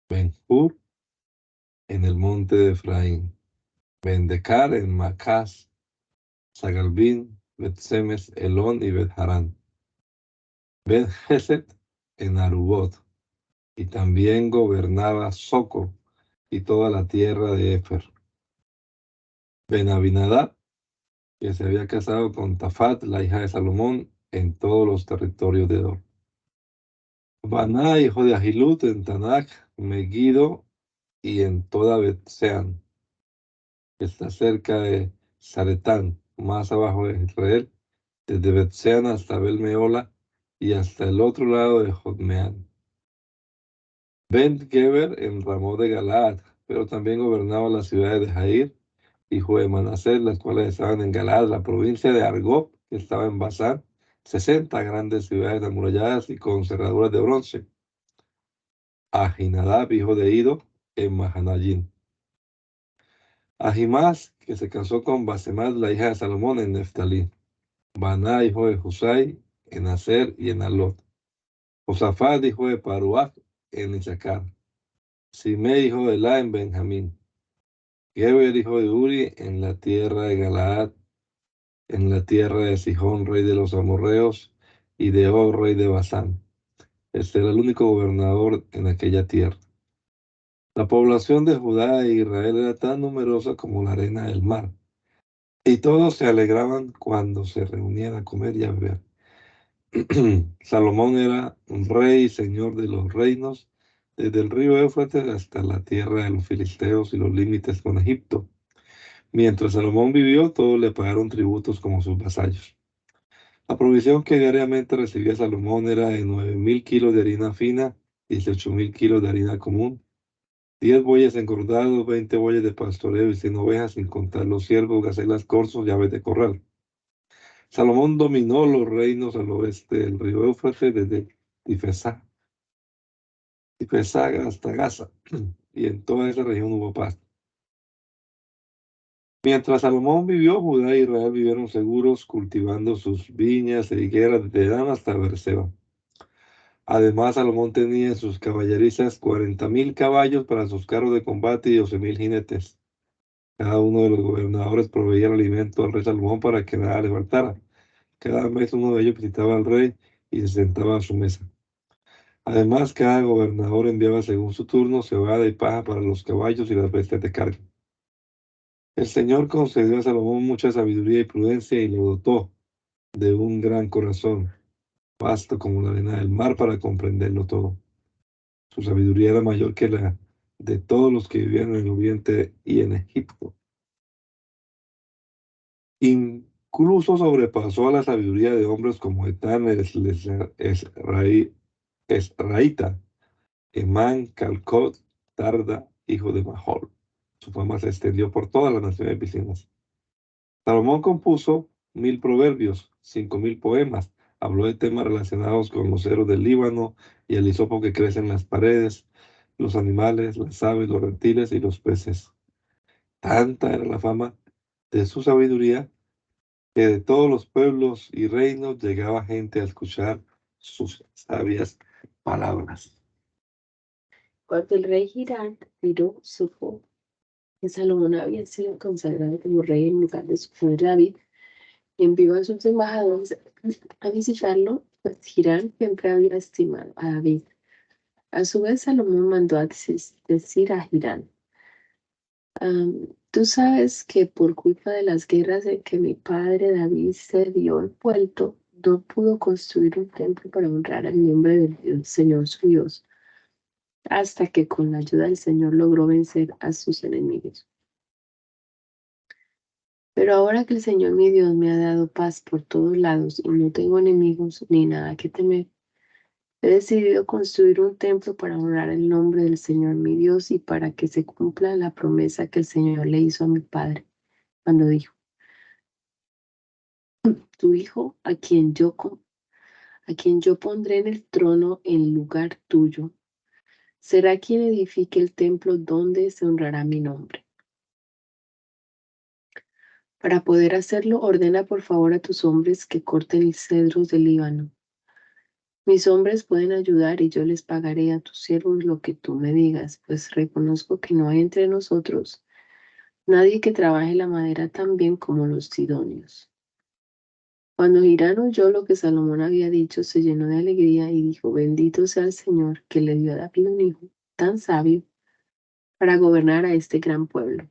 Ben-Hur en el monte de Efraín, Ben-Decar en Macás, Sagalbín, Bet-Semes, Elón y Bet-Harán, Ben-Geset en Arubot, y también gobernaba Soco y toda la tierra de Efer. Ben-Abinadab, que se había casado con Tafat, la hija de Salomón, en todos los territorios de Edom. Baná, hijo de Ahilud, en Tanac, Megiddo y en toda Betseán, que está cerca de Zaretán, más abajo de Israel, desde Betseán hasta Belmeola y hasta el otro lado de Jotmeán. Ben-Geber en Ramón de Galaad, pero también gobernaba las ciudades de Jair, hijo de Manasés, las cuales estaban en Galaad, la provincia de Argob, que estaba en Basán, 60 grandes ciudades amuralladas y con cerraduras de bronce. Ahinadab, hijo de Ido, en Mahanayim. Ahimás, que se casó con Basemat, la hija de Salomón, en Neftalí. Baná, hijo de Husai, en Aser y en Alot. Josafat, hijo de Paruach, en Issacar. Simei, hijo de Elá, en Benjamín. Geber, hijo de Uri, en la tierra de Galaad, en la tierra de Sihón, rey de los amorreos, y de Og, rey de Basán. Este era el único gobernador en aquella tierra. La población de Judá e Israel era tan numerosa como la arena del mar, y todos se alegraban cuando se reunían a comer y a beber. Salomón era un rey y señor de los reinos, desde el río Éufrates hasta la tierra de los filisteos y los límites con Egipto. Mientras Salomón vivió, todos le pagaron tributos como sus vasallos. La provisión que diariamente recibía Salomón era de 9.000 kilos de harina fina, 18.000 kilos de harina común, 10 bueyes engordados, 20 bueyes de pastoreo y 100 ovejas, sin contar los ciervos, gacelas, corzos y aves de corral. Salomón dominó los reinos al oeste del río Éufrates, desde Tifesá hasta Gaza, y en toda esa región hubo paz. Mientras Salomón vivió, Judá e Israel vivieron seguros, cultivando sus viñas e higueras desde Dan hasta Beerseba. Además, Salomón tenía en sus caballerizas 40.000 caballos para sus carros de combate y 12.000 jinetes. Cada uno de los gobernadores proveía el alimento al rey Salomón para que nada le faltara. Cada mes uno de ellos visitaba al rey y se sentaba a su mesa. Además, cada gobernador enviaba según su turno cebada y paja para los caballos y las bestias de carga. El Señor concedió a Salomón mucha sabiduría y prudencia y lo dotó de un gran corazón, vasto como la arena del mar para comprenderlo todo. Su sabiduría era mayor que la de todos los que vivían en el oriente y en Egipto. Incluso sobrepasó a la sabiduría de hombres como Etán, Esraíta, Emán, Calcot, Tarda, hijo de Mahol. Su fama se extendió por todas las naciones vecinas. Salomón compuso 1.000 proverbios, 5.000 poemas. Habló de temas relacionados con los ceros del Líbano y el hisopo que crece en las paredes, los animales, las aves, los reptiles y los peces. Tanta era la fama de su sabiduría que de todos los pueblos y reinos llegaba gente a escuchar sus sabias palabras. Cuando el rey Hiram miró, supo que Salomón había sido consagrado como rey en lugar de su padre David, envió a sus embajadores a visitarlo, pues Hiram siempre había estimado a David. A su vez, Salomón mandó a decir a Hiram: tú sabes que por culpa de las guerras en que mi padre David se vio envuelto, no pudo construir un templo para honrar el nombre del Señor su Dios, hasta que con la ayuda del Señor logró vencer a sus enemigos. Pero ahora que el Señor mi Dios me ha dado paz por todos lados y no tengo enemigos ni nada que temer, he decidido construir un templo para honrar el nombre del Señor mi Dios y para que se cumpla la promesa que el Señor le hizo a mi padre cuando dijo: tu hijo, a quien yo pondré en el trono en lugar tuyo, será quien edifique el templo donde se honrará mi nombre. Para poder hacerlo, ordena por favor a tus hombres que corten cedros del Líbano. Mis hombres pueden ayudar y yo les pagaré a tus siervos lo que tú me digas, pues reconozco que no hay entre nosotros nadie que trabaje la madera tan bien como los sidonios. Cuando Hiram oyó lo que Salomón había dicho, se llenó de alegría y dijo: bendito sea el Señor, que le dio a David un hijo tan sabio para gobernar a este gran pueblo.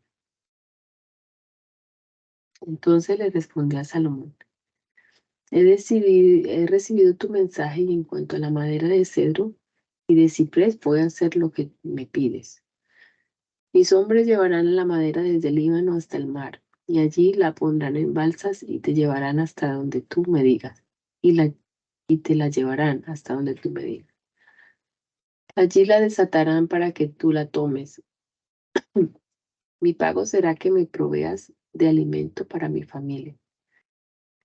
Entonces le respondió a Salomón: he recibido tu mensaje y en cuanto a la madera de cedro y de ciprés voy a hacer lo que me pides. Mis hombres llevarán la madera desde el Líbano hasta el mar, y allí la pondrán en balsas y te llevarán hasta donde tú me digas, y te la llevarán hasta donde tú me digas. Allí la desatarán para que tú la tomes. Mi pago será que me proveas de alimento para mi familia.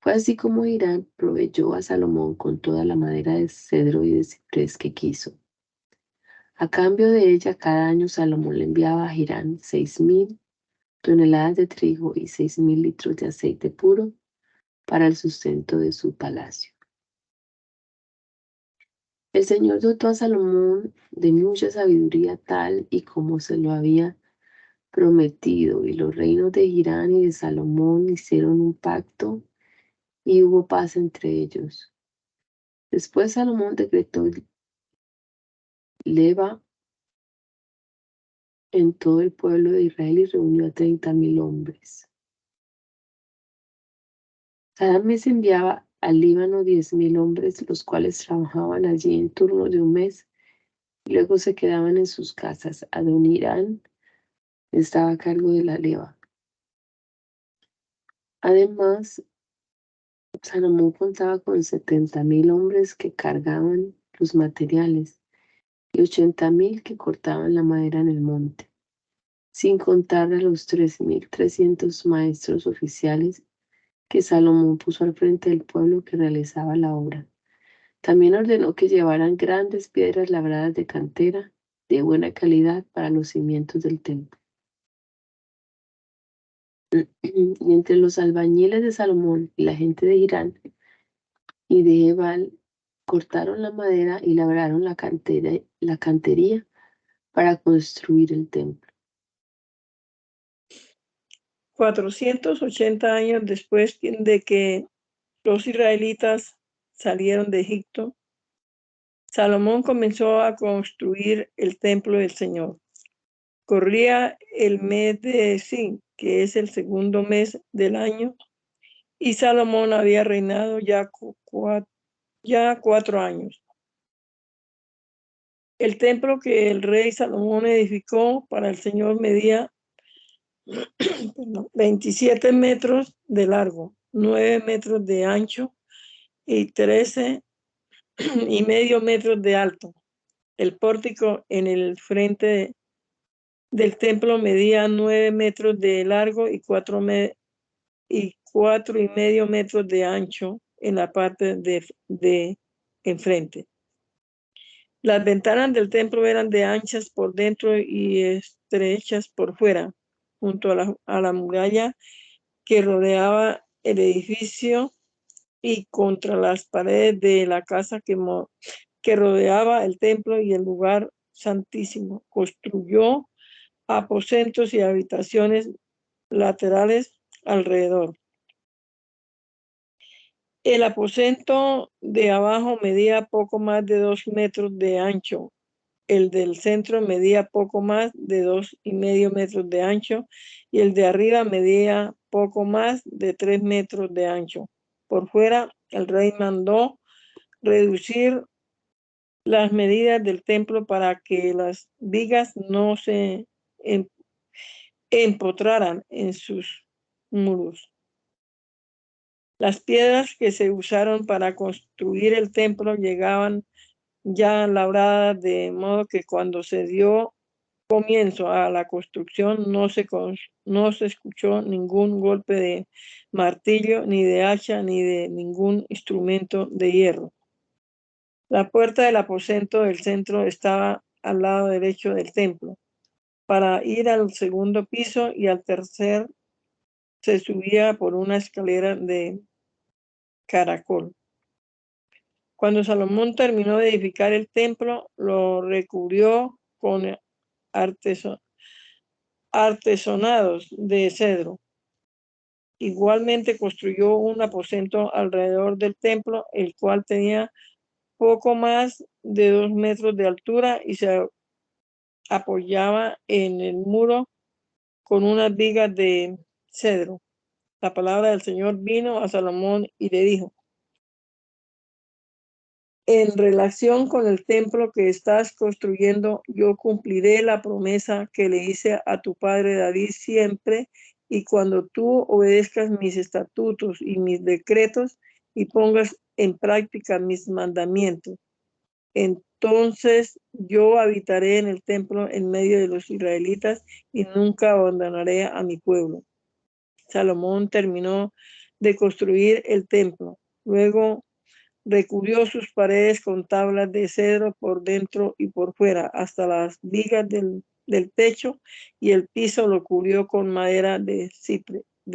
Fue así como Hiram proveyó a Salomón con toda la madera de cedro y de ciprés que quiso. A cambio de ella, cada año Salomón le enviaba a Hiram 6,000 toneladas de trigo y 6,000 litros de aceite puro para el sustento de su palacio. El Señor dotó a Salomón de mucha sabiduría tal y como se lo había prometido, y los reinos de Hiram y de Salomón hicieron un pacto y hubo paz entre ellos. Después Salomón decretó leva en todo el pueblo de Israel y reunió a 30,000 hombres. Cada mes enviaba al Líbano 10,000 hombres, los cuales trabajaban allí en turno de un mes y luego se quedaban en sus casas. Adonirán estaba a cargo de la leva. Además, Salomón contaba con 70,000 hombres que cargaban los materiales y 80,000 que cortaban la madera en el monte, sin contar a los 3,300 maestros oficiales que Salomón puso al frente del pueblo que realizaba la obra. También ordenó que llevaran grandes piedras labradas de cantera de buena calidad para los cimientos del templo. Y entre los albañiles de Salomón y la gente de Irán y de Ebal cortaron la madera y labraron la cantería para construir el templo. 480 años después de que los israelitas salieron de Egipto, Salomón comenzó a construir el templo del Señor. Corría el mes de Sin, que es el segundo mes del año, y Salomón había reinado ya 4 años. El templo que el rey Salomón edificó para el Señor medía 27 metros de largo, 9 metros de ancho y 13,5 metros de alto. El pórtico en el frente del templo medía 9 metros de largo y 4,5 metros de ancho en la parte de enfrente. Las ventanas del templo eran de anchas por dentro y estrechas por fuera, junto a la muralla que rodeaba el edificio y contra las paredes de la casa que rodeaba el templo y el lugar santísimo. Construyó aposentos y habitaciones laterales alrededor. El aposento de abajo medía poco más de 2 metros de ancho. El del centro medía poco más de 2,5 metros de ancho y el de arriba medía poco más de 3 metros de ancho. Por fuera, el rey mandó reducir las medidas del templo para que las vigas no se empotraran en sus muros. Las piedras que se usaron para construir el templo llegaban ya labradas, de modo que cuando se dio comienzo a la construcción no se escuchó ningún golpe de martillo, ni de hacha, ni de ningún instrumento de hierro. La puerta del aposento del centro estaba al lado derecho del templo. Para ir al segundo piso y al tercer se subía por una escalera de caracol. Cuando Salomón terminó de edificar el templo, lo recubrió con artesonados de cedro. Igualmente construyó un aposento alrededor del templo, el cual tenía poco más de 2 metros de altura y se apoyaba en el muro con unas vigas de cedro. La palabra del Señor vino a Salomón y le dijo: en relación con el templo que estás construyendo, yo cumpliré la promesa que le hice a tu padre David siempre, y cuando tú obedezcas mis estatutos y mis decretos y pongas en práctica mis mandamientos, entonces yo habitaré en el templo en medio de los israelitas y nunca abandonaré a mi pueblo. Salomón terminó de construir el templo. Luego recubrió sus paredes con tablas de cedro por dentro y por fuera, hasta las vigas del techo, y el piso lo cubrió con madera de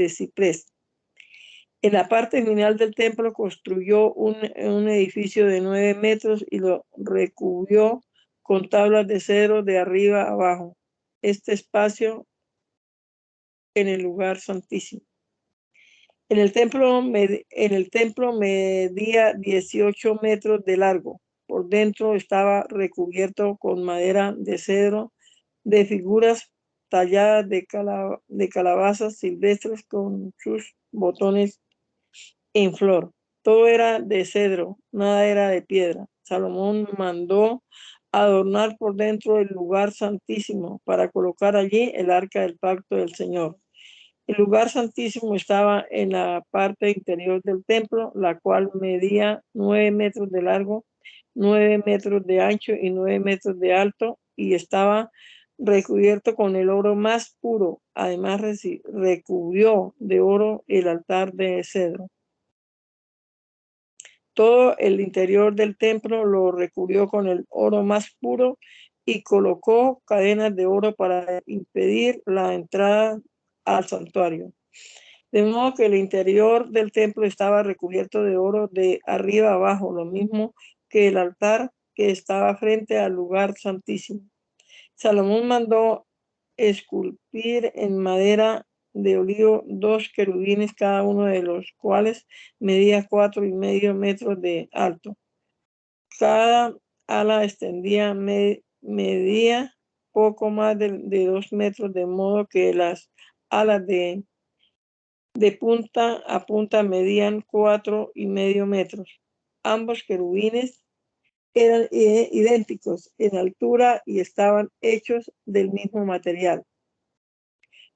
ciprés. En la parte final del templo construyó un edificio de 9 metros y lo recubrió con tablas de cedro de arriba a abajo. Este espacio en el lugar santísimo. En el templo medía 18 metros de largo. Por dentro estaba recubierto con madera de cedro, de figuras talladas de calabazas silvestres con sus botones en flor. Todo era de cedro, nada era de piedra. Salomón mandó adornar por dentro el lugar santísimo para colocar allí el arca del pacto del Señor. El lugar santísimo estaba en la parte interior del templo, la cual medía 9 metros de largo, 9 metros de ancho y 9 metros de alto, y estaba recubierto con el oro más puro. Además, recubrió de oro el altar de cedro. Todo el interior del templo lo recubrió con el oro más puro y colocó cadenas de oro para impedir la entrada al santuario. De modo que el interior del templo estaba recubierto de oro de arriba a abajo, lo mismo que el altar que estaba frente al lugar santísimo. Salomón mandó esculpir en madera de olivo 2 querubines, cada uno de los cuales medía 4,5 metros de alto. Cada ala extendía medía poco más de 2 metros, de modo que las alas de punta a punta medían 4,5 metros. Ambos querubines eran idénticos en altura y estaban hechos del mismo material.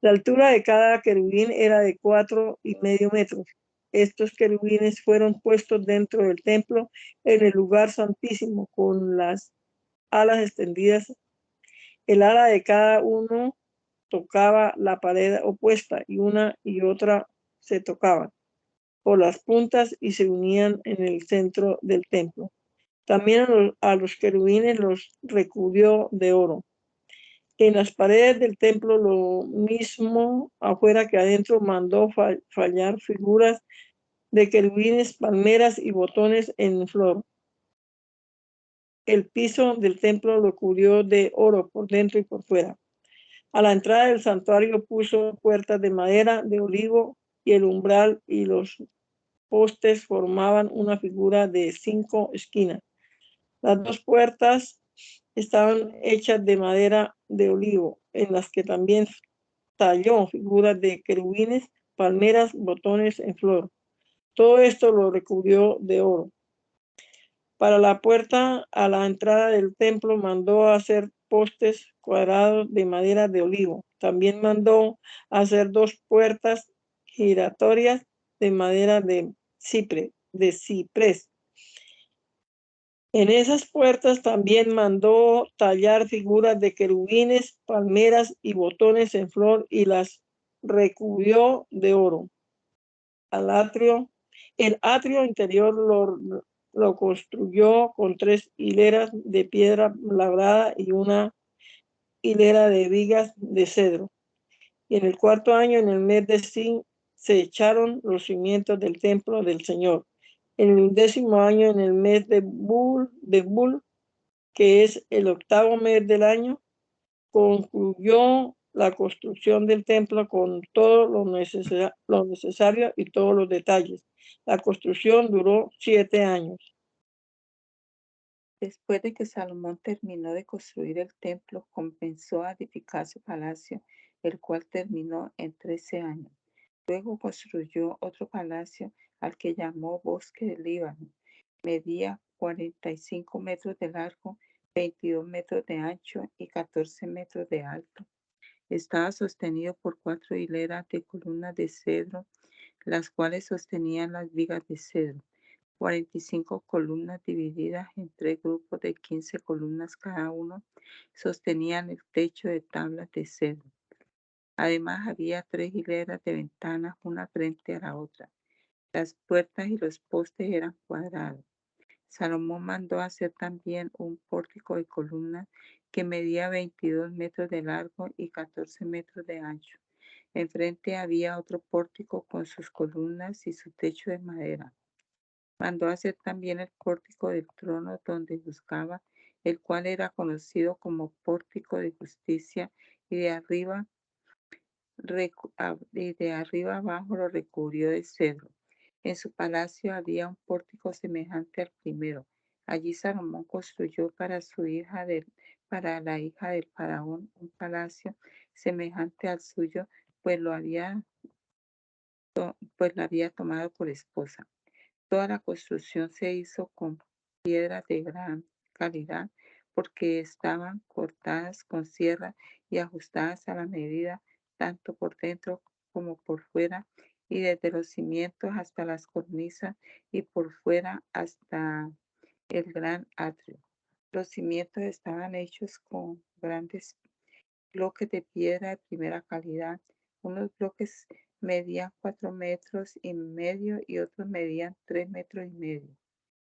La altura de cada querubín era de 4,5 metros. Estos querubines fueron puestos dentro del templo en el lugar santísimo con las alas extendidas. El ala de cada uno tocaba la pared opuesta y una y otra se tocaban por las puntas y se unían en el centro del templo. También a los querubines los recubrió de oro. En las paredes del templo, lo mismo afuera que adentro, mandó fallar figuras de querubines, palmeras y botones en flor. El piso del templo lo cubrió de oro por dentro y por fuera. A la entrada del santuario puso puertas de madera de olivo, y el umbral y los postes formaban una figura de 5 esquinas. Las 2 puertas estaban hechas de madera de olivo, en las que también talló figuras de querubines, palmeras, botones en flor. Todo esto lo recubrió de oro. Para la puerta a la entrada del templo mandó hacer postes cuadrados de madera de olivo. También mandó hacer 2 puertas giratorias de madera de ciprés. En esas puertas también mandó tallar figuras de querubines, palmeras y botones en flor, y las recubrió de oro. El atrio interior lo construyó con 3 hileras de piedra labrada y una hilera de vigas de cedro. Y en el 4º año, en el mes de Sin, se echaron los cimientos del templo del Señor. En el 10º año, en el mes de Bul, que es el 8º mes del año, concluyó la construcción del templo con todo lo necesario y todos los detalles. La construcción duró 7 años. Después de que Salomón terminó de construir el templo, comenzó a edificar su palacio, el cual terminó en 13 años. Luego construyó otro palacio al que llamó Bosque del Líbano. Medía 45 metros de largo, 22 metros de ancho y 14 metros de alto. Estaba sostenido por 4 hileras de columnas de cedro, las cuales sostenían las vigas de cedro. 45 columnas divididas en 3 grupos de 15 columnas cada uno sostenían el techo de tablas de cedro. Además, había 3 hileras de ventanas, una frente a la otra. Las puertas y los postes eran cuadrados. Salomón mandó hacer también un pórtico de columnas que medía 22 metros de largo y 14 metros de ancho. Enfrente había otro pórtico con sus columnas y su techo de madera. Mandó hacer también el pórtico del trono donde buscaba, el cual era conocido como pórtico de justicia, y de arriba abajo lo recubrió de cedro. En su palacio había un pórtico semejante al primero. Allí Salomón construyó para la hija del faraón un palacio semejante al suyo, pues la había tomado por esposa. Toda la construcción se hizo con piedras de gran calidad, porque estaban cortadas con sierra y ajustadas a la medida, tanto por dentro como por fuera, y desde los cimientos hasta las cornisas y por fuera hasta el gran atrio. Los cimientos estaban hechos con grandes bloques de piedra de primera calidad. Unos bloques medían 4,5 metros y otros medían 3,5 metros.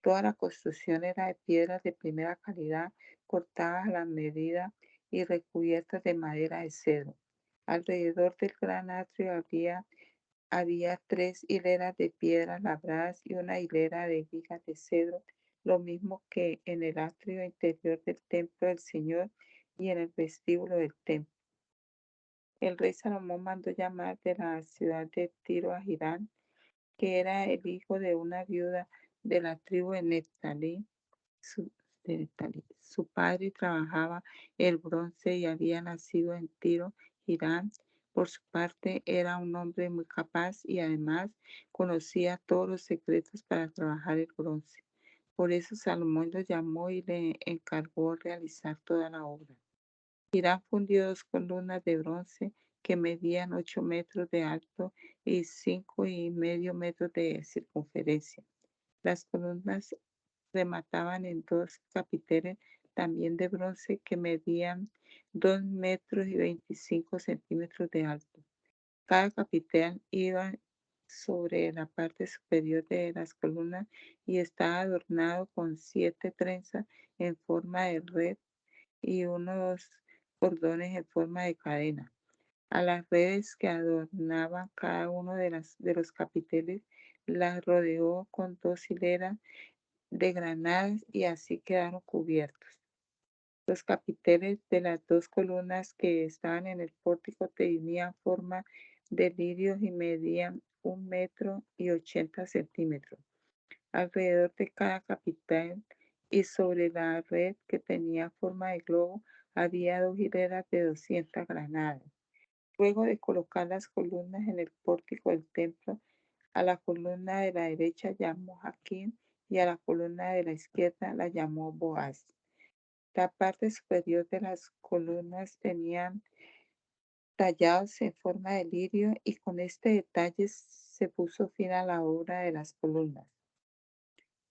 Toda la construcción era de piedras de primera calidad, cortadas a la medida y recubiertas de madera de cedro. Alrededor del gran atrio había 3 hileras de piedras labradas y una hilera de vigas de cedro, lo mismo que en el atrio interior del templo del Señor y en el vestíbulo del templo. El rey Salomón mandó llamar de la ciudad de Tiro a Hirán, que era el hijo de una viuda de la tribu de Neftalí. Su padre trabajaba el bronce y había nacido en Tiro. Hirán, por su parte, era un hombre muy capaz y además conocía todos los secretos para trabajar el bronce. Por eso Salomón lo llamó y le encargó realizar toda la obra. Hirán fundió 2 columnas de bronce que medían 8 metros de alto y 5,5 metros de circunferencia. Las columnas remataban en 2 capiteles también de bronce que medían 2,25 metros de alto. Cada capitel iba sobre la parte superior de las columnas y estaba adornado con 7 trenzas en forma de red y unos cordones en forma de cadena. A las redes que adornaban cada uno de los capiteles las rodeó con 2 hileras de granadas y así quedaron cubiertos. Los capiteles de las 2 columnas que estaban en el pórtico tenían forma de lirios y medían 1,80 metros. Alrededor de cada capitel y sobre la red que tenía forma de globo había 2 hileras de 200 granadas. Luego de colocar las columnas en el pórtico del templo, a la columna de la derecha llamó Jaquín y a la columna de la izquierda la llamó Boaz. La parte superior de las columnas tenían tallados en forma de lirio y con este detalle se puso fin a la obra de las columnas.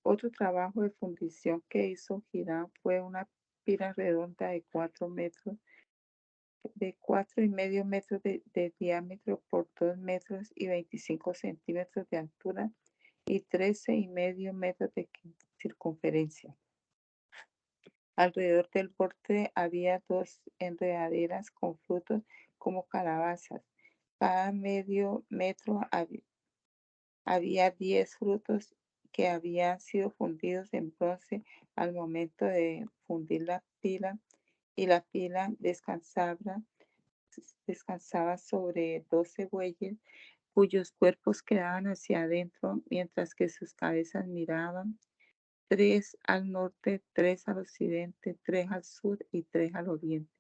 Otro trabajo de fundición que hizo Hiram fue una pila redonda de 4,5 metros de diámetro por 2,25 metros de altura y 13,5 metros de circunferencia. Alrededor del borde había 2 enredaderas con frutos como calabazas. Cada medio metro había 10 frutos que habían sido fundidos en bronce al momento de fundir la pila, y la pila descansaba sobre 12 bueyes cuyos cuerpos quedaban hacia adentro, mientras que sus cabezas miraban, 3 al norte, 3 al occidente, 3 al sur y 3 al oriente.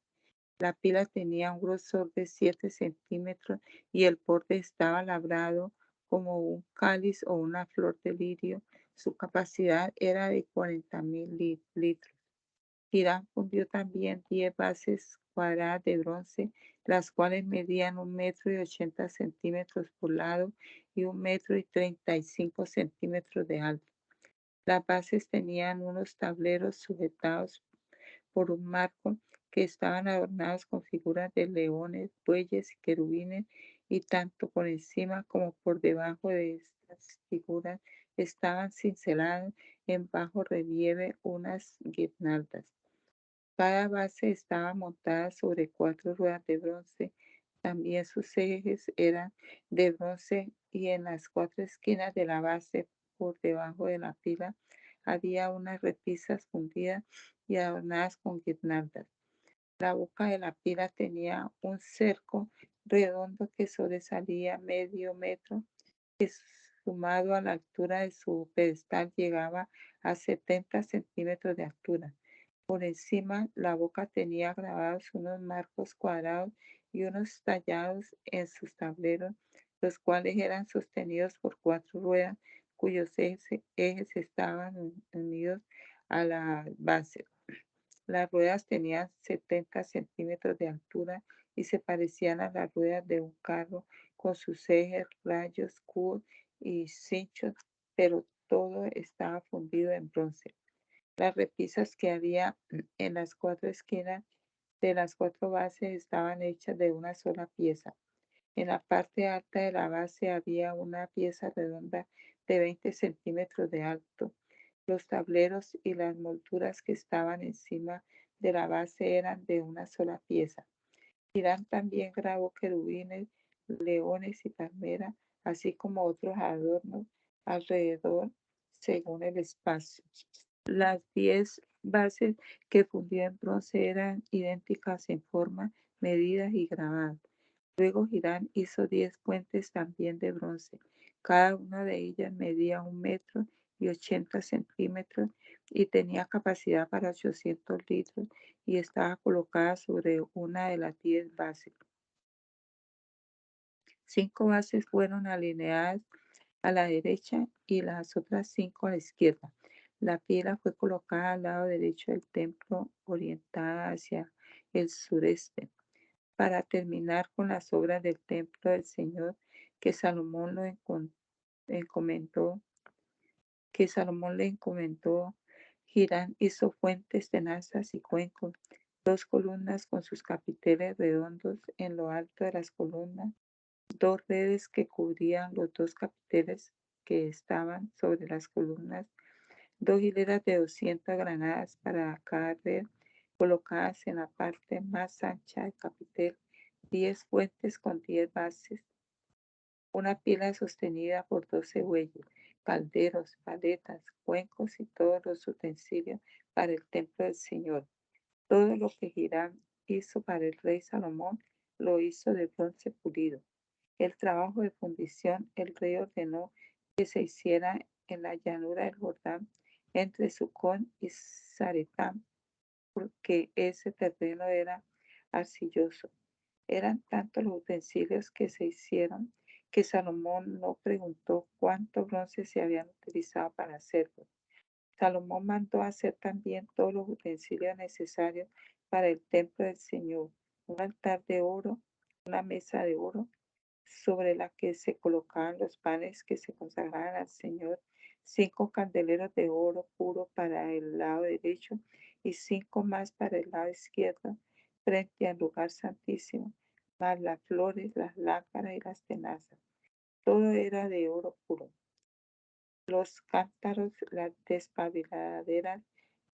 La pila tenía un grosor de 7 centímetros y el borde estaba labrado como un cáliz o una flor de lirio. Su capacidad era de 40,000 litros. Hiram fundió también 10 bases cuadradas de bronce, las cuales medían 1,80 metros por lado y 1,35 metros de alto. Las bases tenían unos tableros sujetados por un marco que estaban adornados con figuras de leones, bueyes y querubines, y tanto por encima como por debajo de las figuras estaban cinceladas en bajo relieve unas guirnaldas. Cada base estaba montada sobre 4 ruedas de bronce. También sus ejes eran de bronce y en las 4 esquinas de la base, por debajo de la pila, había unas repisas fundidas y adornadas con guirnaldas. La boca de la pila tenía un cerco redondo que sobresalía medio metro, que sumado a la altura de su pedestal llegaba a 70 centímetros de altura. Por encima, la boca tenía grabados unos marcos cuadrados y unos tallados en sus tableros, los cuales eran sostenidos por 4 ruedas, cuyos ejes estaban unidos a la base. Las ruedas tenían 70 centímetros de altura y se parecían a las ruedas de un carro con sus ejes, rayos, cubos y cinchos, pero todo estaba fundido en bronce. Las repisas que había en las 4 esquinas de las 4 bases estaban hechas de una sola pieza. En la parte alta de la base había una pieza redonda de 20 centímetros de alto. Los tableros y las molduras que estaban encima de la base eran de una sola pieza. Irán también grabó querubines, leones y palmeras, así como otros adornos alrededor según el espacio. Las 10 bases que fundió en bronce eran idénticas en forma, medidas y grabadas. Luego Hirán hizo 10 puentes también de bronce. Cada una de ellas medía 1,80 centímetros y tenía capacidad para 800 litros y estaba colocada sobre una de las 10 bases. 5 bases fueron alineadas a la derecha y las otras 5 a la izquierda. La pila fue colocada al lado derecho del templo, orientada hacia el sureste. Para terminar con las obras del templo del Señor que Salomón le encomendó, Hirán hizo fuentes, tenazas y cuencos, 2 columnas con sus capiteles redondos en lo alto de las columnas, 2 redes que cubrían los 2 capiteles que estaban sobre las columnas, 2 hileras de 200 granadas para cada red, colocadas en la parte más ancha del capitel, 10 fuentes con 10 bases, una pila sostenida por 12 bueyes, calderos, paletas, cuencos y todos los utensilios para el templo del Señor. Todo lo que Hiram hizo para el rey Salomón lo hizo de bronce pulido. El trabajo de fundición el rey ordenó que se hiciera en la llanura del Jordán entre Sucón y Zaretán, porque ese terreno era arcilloso. Eran tantos los utensilios que se hicieron que Salomón no preguntó cuánto bronce se habían utilizado para hacerlo. Salomón mandó hacer también todos los utensilios necesarios para el templo del Señor: un altar de oro, una mesa de oro sobre la que se colocaban los panes que se consagraban al Señor, 5 candeleros de oro puro para el lado derecho y 5 más para el lado izquierdo, frente al lugar santísimo, más las flores, las lámparas y las tenazas. Todo era de oro puro. Los cántaros, las despabiladeras,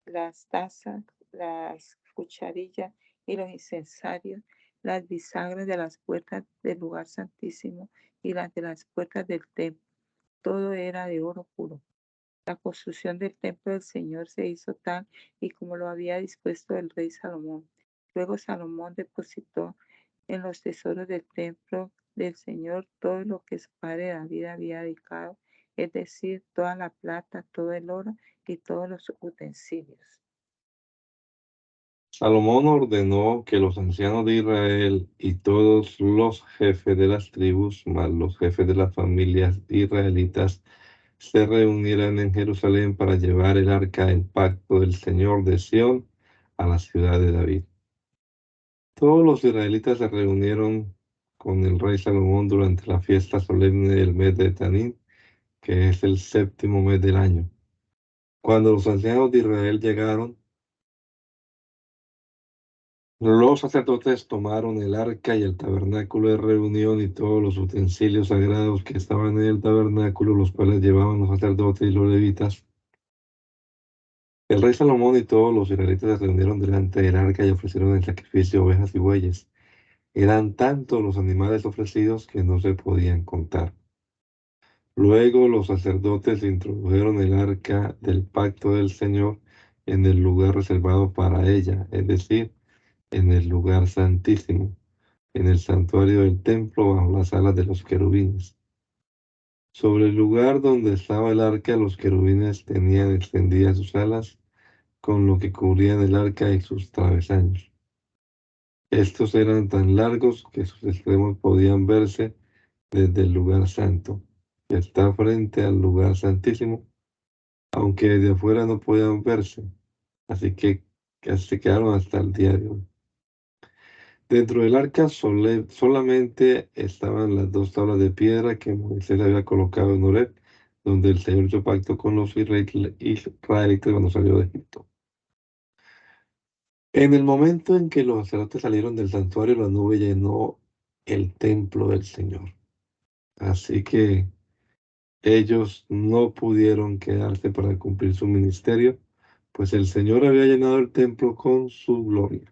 las tazas, las cucharillas y los incensarios, las bisagras de las puertas del lugar santísimo y las de las puertas del templo. Todo era de oro puro. La construcción del templo del Señor se hizo tal y como lo había dispuesto el rey Salomón. Luego Salomón depositó en los tesoros del templo del Señor todo lo que su padre David había dedicado, es decir, toda la plata, todo el oro y todos los utensilios. Salomón ordenó que los ancianos de Israel y todos los jefes de las tribus, más los jefes de las familias israelitas, se reunieran en Jerusalén para llevar el arca del pacto del Señor de Sión a la ciudad de David. Todos los israelitas se reunieron con el rey Salomón durante la fiesta solemne del mes de Tanín, que es el 7º mes del año. Cuando los ancianos de Israel llegaron, Los sacerdotes tomaron el arca y el tabernáculo de reunión y todos los utensilios sagrados que estaban en el tabernáculo, los cuales llevaban los sacerdotes y los levitas. El rey Salomón y todos los israelitas se reunieron delante del arca y ofrecieron en sacrificio ovejas y bueyes. Eran tantos los animales ofrecidos que no se podían contar. Luego los sacerdotes introdujeron el arca del pacto del Señor en el lugar reservado para ella, es decir, en el lugar santísimo, en el santuario del templo bajo las alas de los querubines. Sobre el lugar donde estaba el arca, los querubines tenían extendidas sus alas, con lo que cubrían el arca y sus travesaños. Estos eran tan largos que sus extremos podían verse desde el lugar santo, que está frente al lugar santísimo, aunque desde afuera no podían verse, así que se quedaron hasta el día de hoy. Dentro del arca solamente estaban las dos tablas de piedra que Moisés había colocado en Horeb, donde el Señor hizo pacto con los israelitas cuando salió de Egipto. En el momento en que los sacerdotes salieron del santuario, la nube llenó el templo del Señor. Así que ellos no pudieron quedarse para cumplir su ministerio, pues el Señor había llenado el templo con su gloria.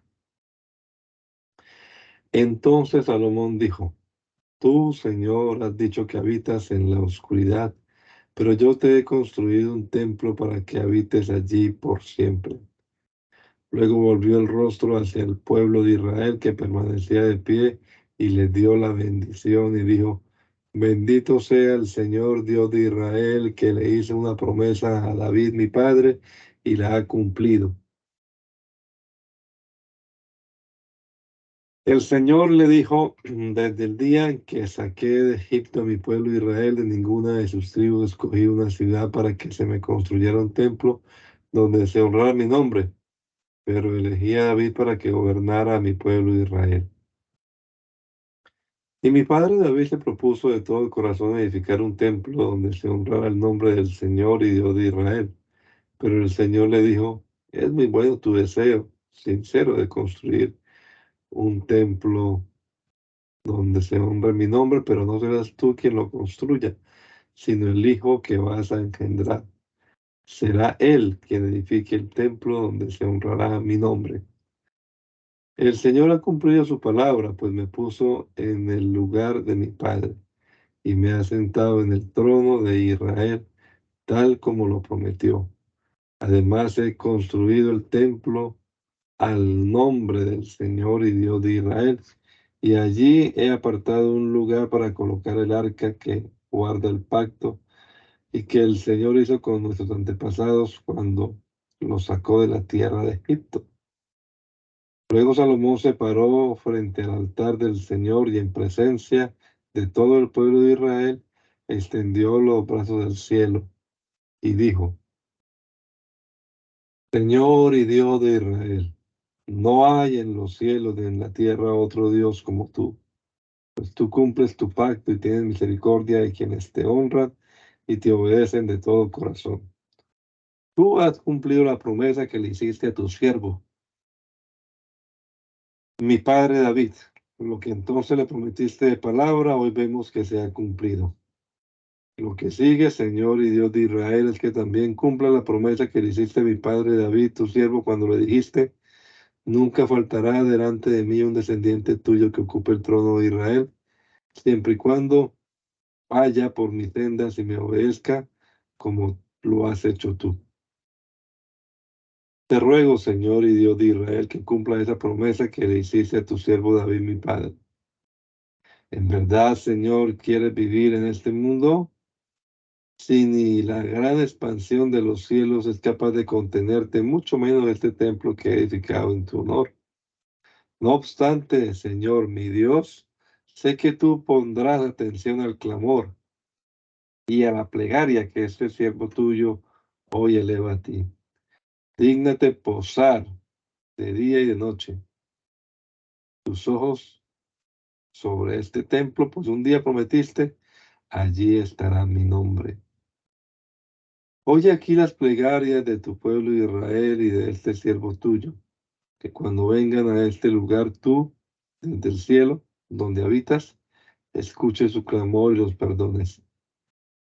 Entonces Salomón dijo: Tú, Señor, has dicho que habitas en la oscuridad, pero yo te he construido un templo para que habites allí por siempre. Luego volvió el rostro hacia el pueblo de Israel que permanecía de pie y les dio la bendición y dijo: Bendito sea el Señor Dios de Israel, que le hizo una promesa a David mi padre y la ha cumplido. El Señor le dijo: Desde el día en que saqué de Egipto a mi pueblo Israel, de ninguna de sus tribus escogí una ciudad para que se me construyera un templo donde se honrara mi nombre, pero elegí a David para que gobernara a mi pueblo Israel. Y mi padre David se propuso de todo el corazón edificar un templo donde se honrara el nombre del Señor y Dios de Israel. Pero el Señor le dijo: Es muy bueno tu deseo sincero de construir un templo donde se honre mi nombre, pero no serás tú quien lo construya, sino el hijo que vas a engendrar. Será él quien edifique el templo donde se honrará mi nombre. El Señor ha cumplido su palabra, pues me puso en el lugar de mi padre y me ha sentado en el trono de Israel, tal como lo prometió. Además, he construido el templo al nombre del Señor y Dios de Israel, y allí he apartado un lugar para colocar el arca que guarda el pacto y que el Señor hizo con nuestros antepasados cuando los sacó de la tierra de Egipto. Luego Salomón se paró frente al altar del Señor y en presencia de todo el pueblo de Israel extendió los brazos del cielo y dijo: Señor y Dios de Israel, no hay en los cielos ni en la tierra otro Dios como tú, pues tú cumples tu pacto y tienes misericordia de quienes te honran y te obedecen de todo corazón. Tú has cumplido la promesa que le hiciste a tu siervo, mi padre David. Lo que entonces le prometiste de palabra, hoy vemos que se ha cumplido. Lo que sigue, Señor y Dios de Israel, es que también cumpla la promesa que le hiciste a mi padre David, tu siervo, cuando le dijiste: Nunca faltará delante de mí un descendiente tuyo que ocupe el trono de Israel, siempre y cuando vaya por mis sendas y me obedezca como lo has hecho tú. Te ruego, Señor y Dios de Israel, que cumpla esa promesa que le hiciste a tu siervo David, mi padre. En verdad, Señor, ¿quieres vivir en este mundo? Si ni la gran expansión de los cielos es capaz de contenerte, mucho menos este templo que he edificado en tu honor. No obstante, Señor mi Dios, sé que tú pondrás atención al clamor y a la plegaria que este siervo tuyo hoy eleva a ti. Dígnate posar de día y de noche tus ojos sobre este templo, pues un día prometiste: allí estará mi nombre. Oye aquí las plegarias de tu pueblo Israel y de este siervo tuyo. que cuando vengan a este lugar tú, desde el cielo, donde habitas, escuches su clamor y los perdones.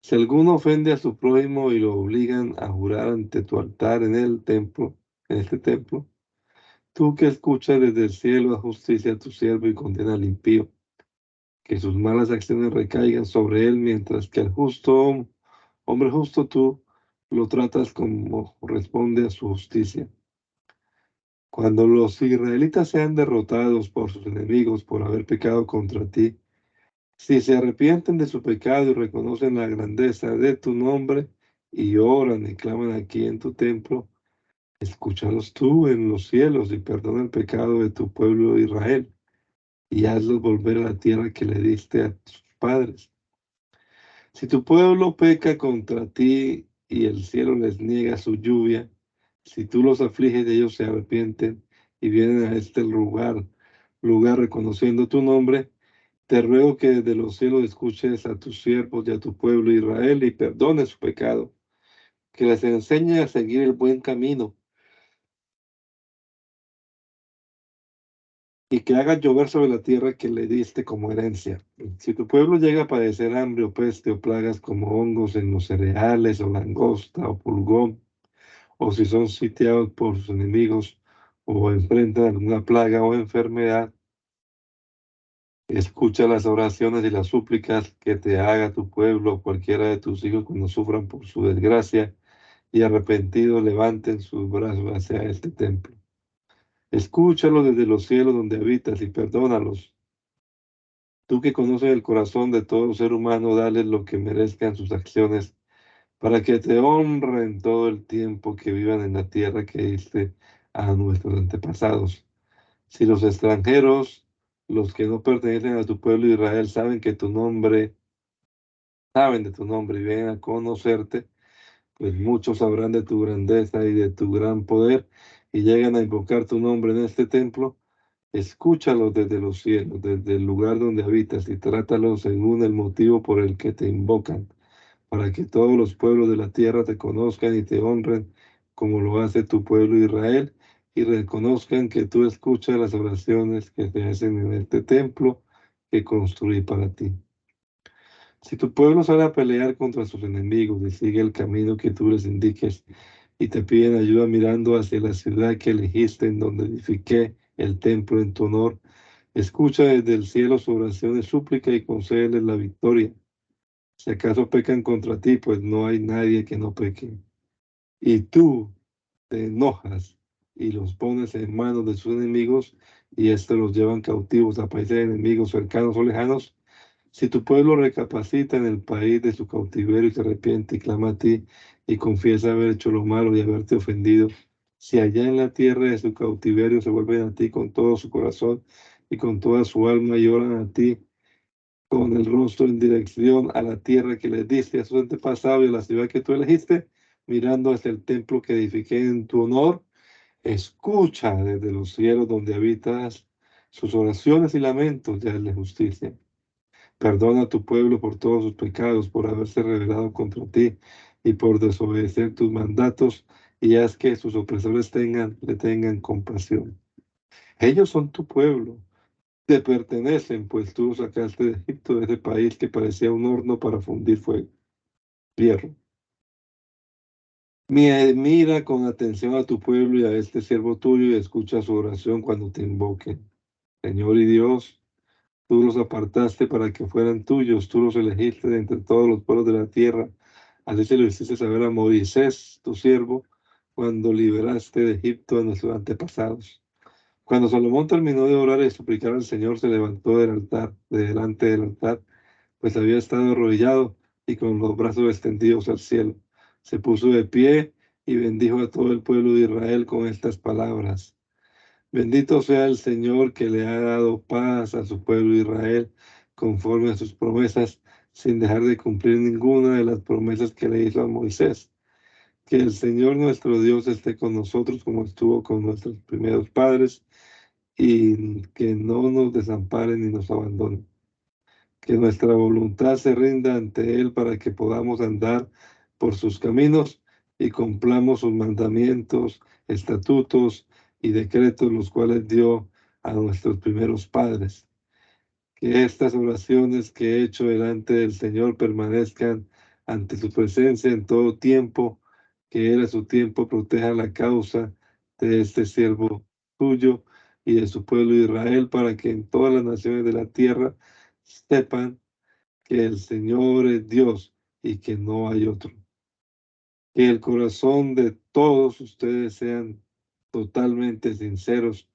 Si alguno ofende a su prójimo y lo obligan a jurar ante tu altar en el templo, en este templo, tú que escuchas desde el cielo, haz justicia a tu siervo y condena al impío, que sus malas acciones recaigan sobre él, mientras que al justo, hombre justo, tú lo tratas como corresponde a su justicia. Cuando los israelitas sean derrotados por sus enemigos por haber pecado contra ti, si se arrepienten de su pecado y reconocen la grandeza de tu nombre y oran y claman aquí en tu templo, escúchalos tú en los cielos y perdona el pecado de tu pueblo Israel y hazlos volver a la tierra que le diste a tus padres. Si tu pueblo peca contra ti y el cielo les niega su lluvia, si tú los afliges y ellos se arrepienten y vienen a este lugar reconociendo tu nombre, te ruego que desde los cielos escuches a tus siervos y a tu pueblo Israel y perdones su pecado, que les enseñe a seguir el buen camino y que hagas llover sobre la tierra que le diste como herencia. Si tu pueblo llega a padecer hambre o peste o plagas como hongos en los cereales o langosta o pulgón, o si son sitiados por sus enemigos o enfrentan alguna plaga o enfermedad, escucha las oraciones y las súplicas que te haga tu pueblo o cualquiera de tus hijos cuando sufran por su desgracia y arrepentidos levanten sus brazos hacia este templo. Escúchalo desde los cielos donde habitas y perdónalos. Tú que conoces el corazón de todo ser humano, dale lo que merezcan sus acciones, para que te honren todo el tiempo que vivan en la tierra que diste a nuestros antepasados. Si los extranjeros, los que no pertenecen a tu pueblo Israel, saben de tu nombre y vienen a conocerte, pues muchos sabrán de tu grandeza y de tu gran poder y llegan a invocar tu nombre en este templo. Escúchalos desde los cielos, desde el lugar donde habitas y trátalos según el motivo por el que te invocan, para que todos los pueblos de la tierra te conozcan y te honren como lo hace tu pueblo Israel y reconozcan que tú escuchas las oraciones que se hacen en este templo que construí para ti. Si tu pueblo sale a pelear contra sus enemigos y sigue el camino que tú les indiques y te piden ayuda mirando hacia la ciudad que elegiste en donde edifiqué el templo en tu honor, escucha desde el cielo su oración y súplica y concédeles la victoria. Si acaso pecan contra ti, pues no hay nadie que no peque. Y tú te enojas y los pones en manos de sus enemigos y estos los llevan cautivos a países enemigos cercanos o lejanos. Si tu pueblo recapacita en el país de su cautiverio y se arrepiente y clama a ti y confiesa haber hecho lo malo y haberte ofendido, si allá en la tierra de su cautiverio se vuelven a ti con todo su corazón y con toda su alma y oran a ti con el rostro en dirección a la tierra que les diste a sus antepasados y a la ciudad que tú elegiste, mirando hacia el templo que edifiqué en tu honor, escucha desde los cielos donde habitas sus oraciones y lamentos y hazle justicia. Perdona a tu pueblo por todos sus pecados, por haberse rebelado contra ti y por desobedecer tus mandatos, y haz que sus opresores le tengan compasión. Ellos son tu pueblo, te pertenecen, pues tú los sacaste de Egipto, de ese país que parecía un horno para fundir hierro. Mira con atención a tu pueblo y a este siervo tuyo y escucha su oración cuando te invoquen. Señor y Dios, tú los apartaste para que fueran tuyos, tú los elegiste de entre todos los pueblos de la tierra. Así se lo hiciste saber a Moisés, tu siervo, cuando liberaste de Egipto a nuestros antepasados. Cuando Salomón terminó de orar y suplicar al Señor, se levantó del altar, de delante del altar, pues había estado arrodillado y con los brazos extendidos al cielo. Se puso de pie y bendijo a todo el pueblo de Israel con estas palabras. Bendito sea el Señor que le ha dado paz a su pueblo Israel conforme a sus promesas, sin dejar de cumplir ninguna de las promesas que le hizo a Moisés. Que el Señor nuestro Dios esté con nosotros como estuvo con nuestros primeros padres y que no nos desampare ni nos abandone. Que nuestra voluntad se rinda ante Él para que podamos andar por sus caminos y cumplamos sus mandamientos, estatutos y decretos los cuales dio a nuestros primeros padres. Que estas oraciones que he hecho delante del Señor permanezcan ante su presencia en todo tiempo, que Él a su tiempo proteja la causa de este siervo tuyo y de su pueblo Israel, para que en todas las naciones de la tierra sepan que el Señor es Dios y que no hay otro. Que el corazón de todos ustedes sean totalmente sinceros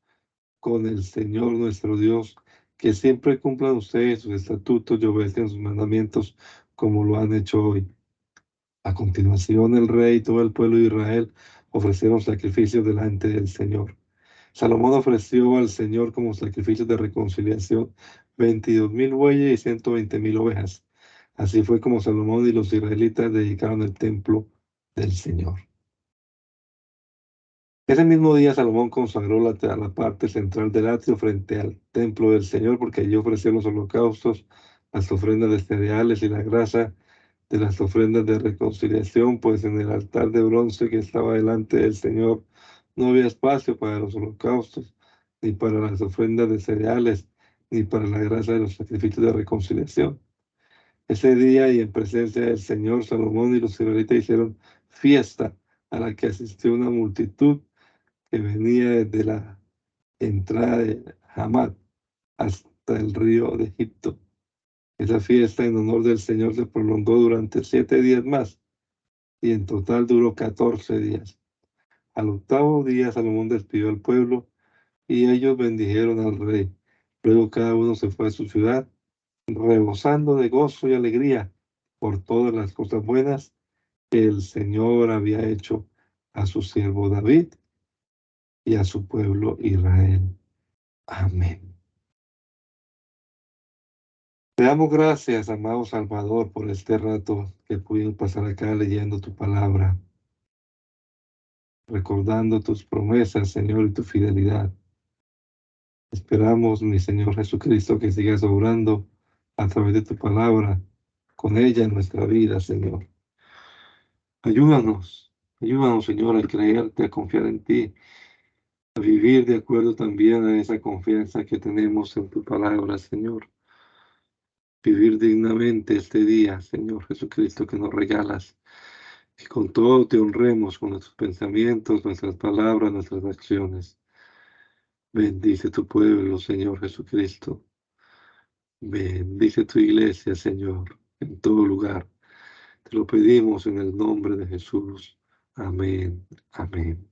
con el Señor nuestro Dios, que siempre cumplan ustedes sus estatutos y obedezcan sus mandamientos como lo han hecho hoy. A continuación, el rey y todo el pueblo de Israel ofrecieron sacrificios delante del Señor. Salomón ofreció al Señor como sacrificios de reconciliación 22,000 bueyes y 120,000 ovejas. Así fue como Salomón y los israelitas dedicaron el templo del Señor. Ese mismo día Salomón consagró la parte central del atrio frente al templo del Señor, porque allí ofreció los holocaustos, las ofrendas de cereales y la grasa de las ofrendas de reconciliación, pues en el altar de bronce que estaba delante del Señor no había espacio para los holocaustos, ni para las ofrendas de cereales, ni para la grasa de los sacrificios de reconciliación. Ese día y en presencia del Señor, Salomón y los israelitas hicieron fiesta a la que asistió una multitud que venía desde la entrada de Hamad hasta el río de Egipto. Esa fiesta en honor del Señor se prolongó durante 7 días más y en total duró 14 días. Al octavo día Salomón despidió al pueblo y ellos bendijeron al rey. Luego cada uno se fue a su ciudad, rebosando de gozo y alegría por todas las cosas buenas que el Señor había hecho a su siervo David y a su pueblo Israel. Amén. Te damos gracias, amado Salvador, por este rato que pudimos pasar acá leyendo tu palabra, recordando tus promesas, Señor, y tu fidelidad. Esperamos, mi Señor Jesucristo, que sigas obrando a través de tu palabra, con ella en nuestra vida, Señor. Ayúdanos, Señor, a creerte, a confiar en ti, a vivir de acuerdo también a esa confianza que tenemos en tu palabra, Señor. Vivir dignamente este día, Señor Jesucristo, que nos regalas. Y con todo te honremos con nuestros pensamientos, nuestras palabras, nuestras acciones. Bendice tu pueblo, Señor Jesucristo. Bendice tu iglesia, Señor, en todo lugar. Te lo pedimos en el nombre de Jesús. Amén. Amén.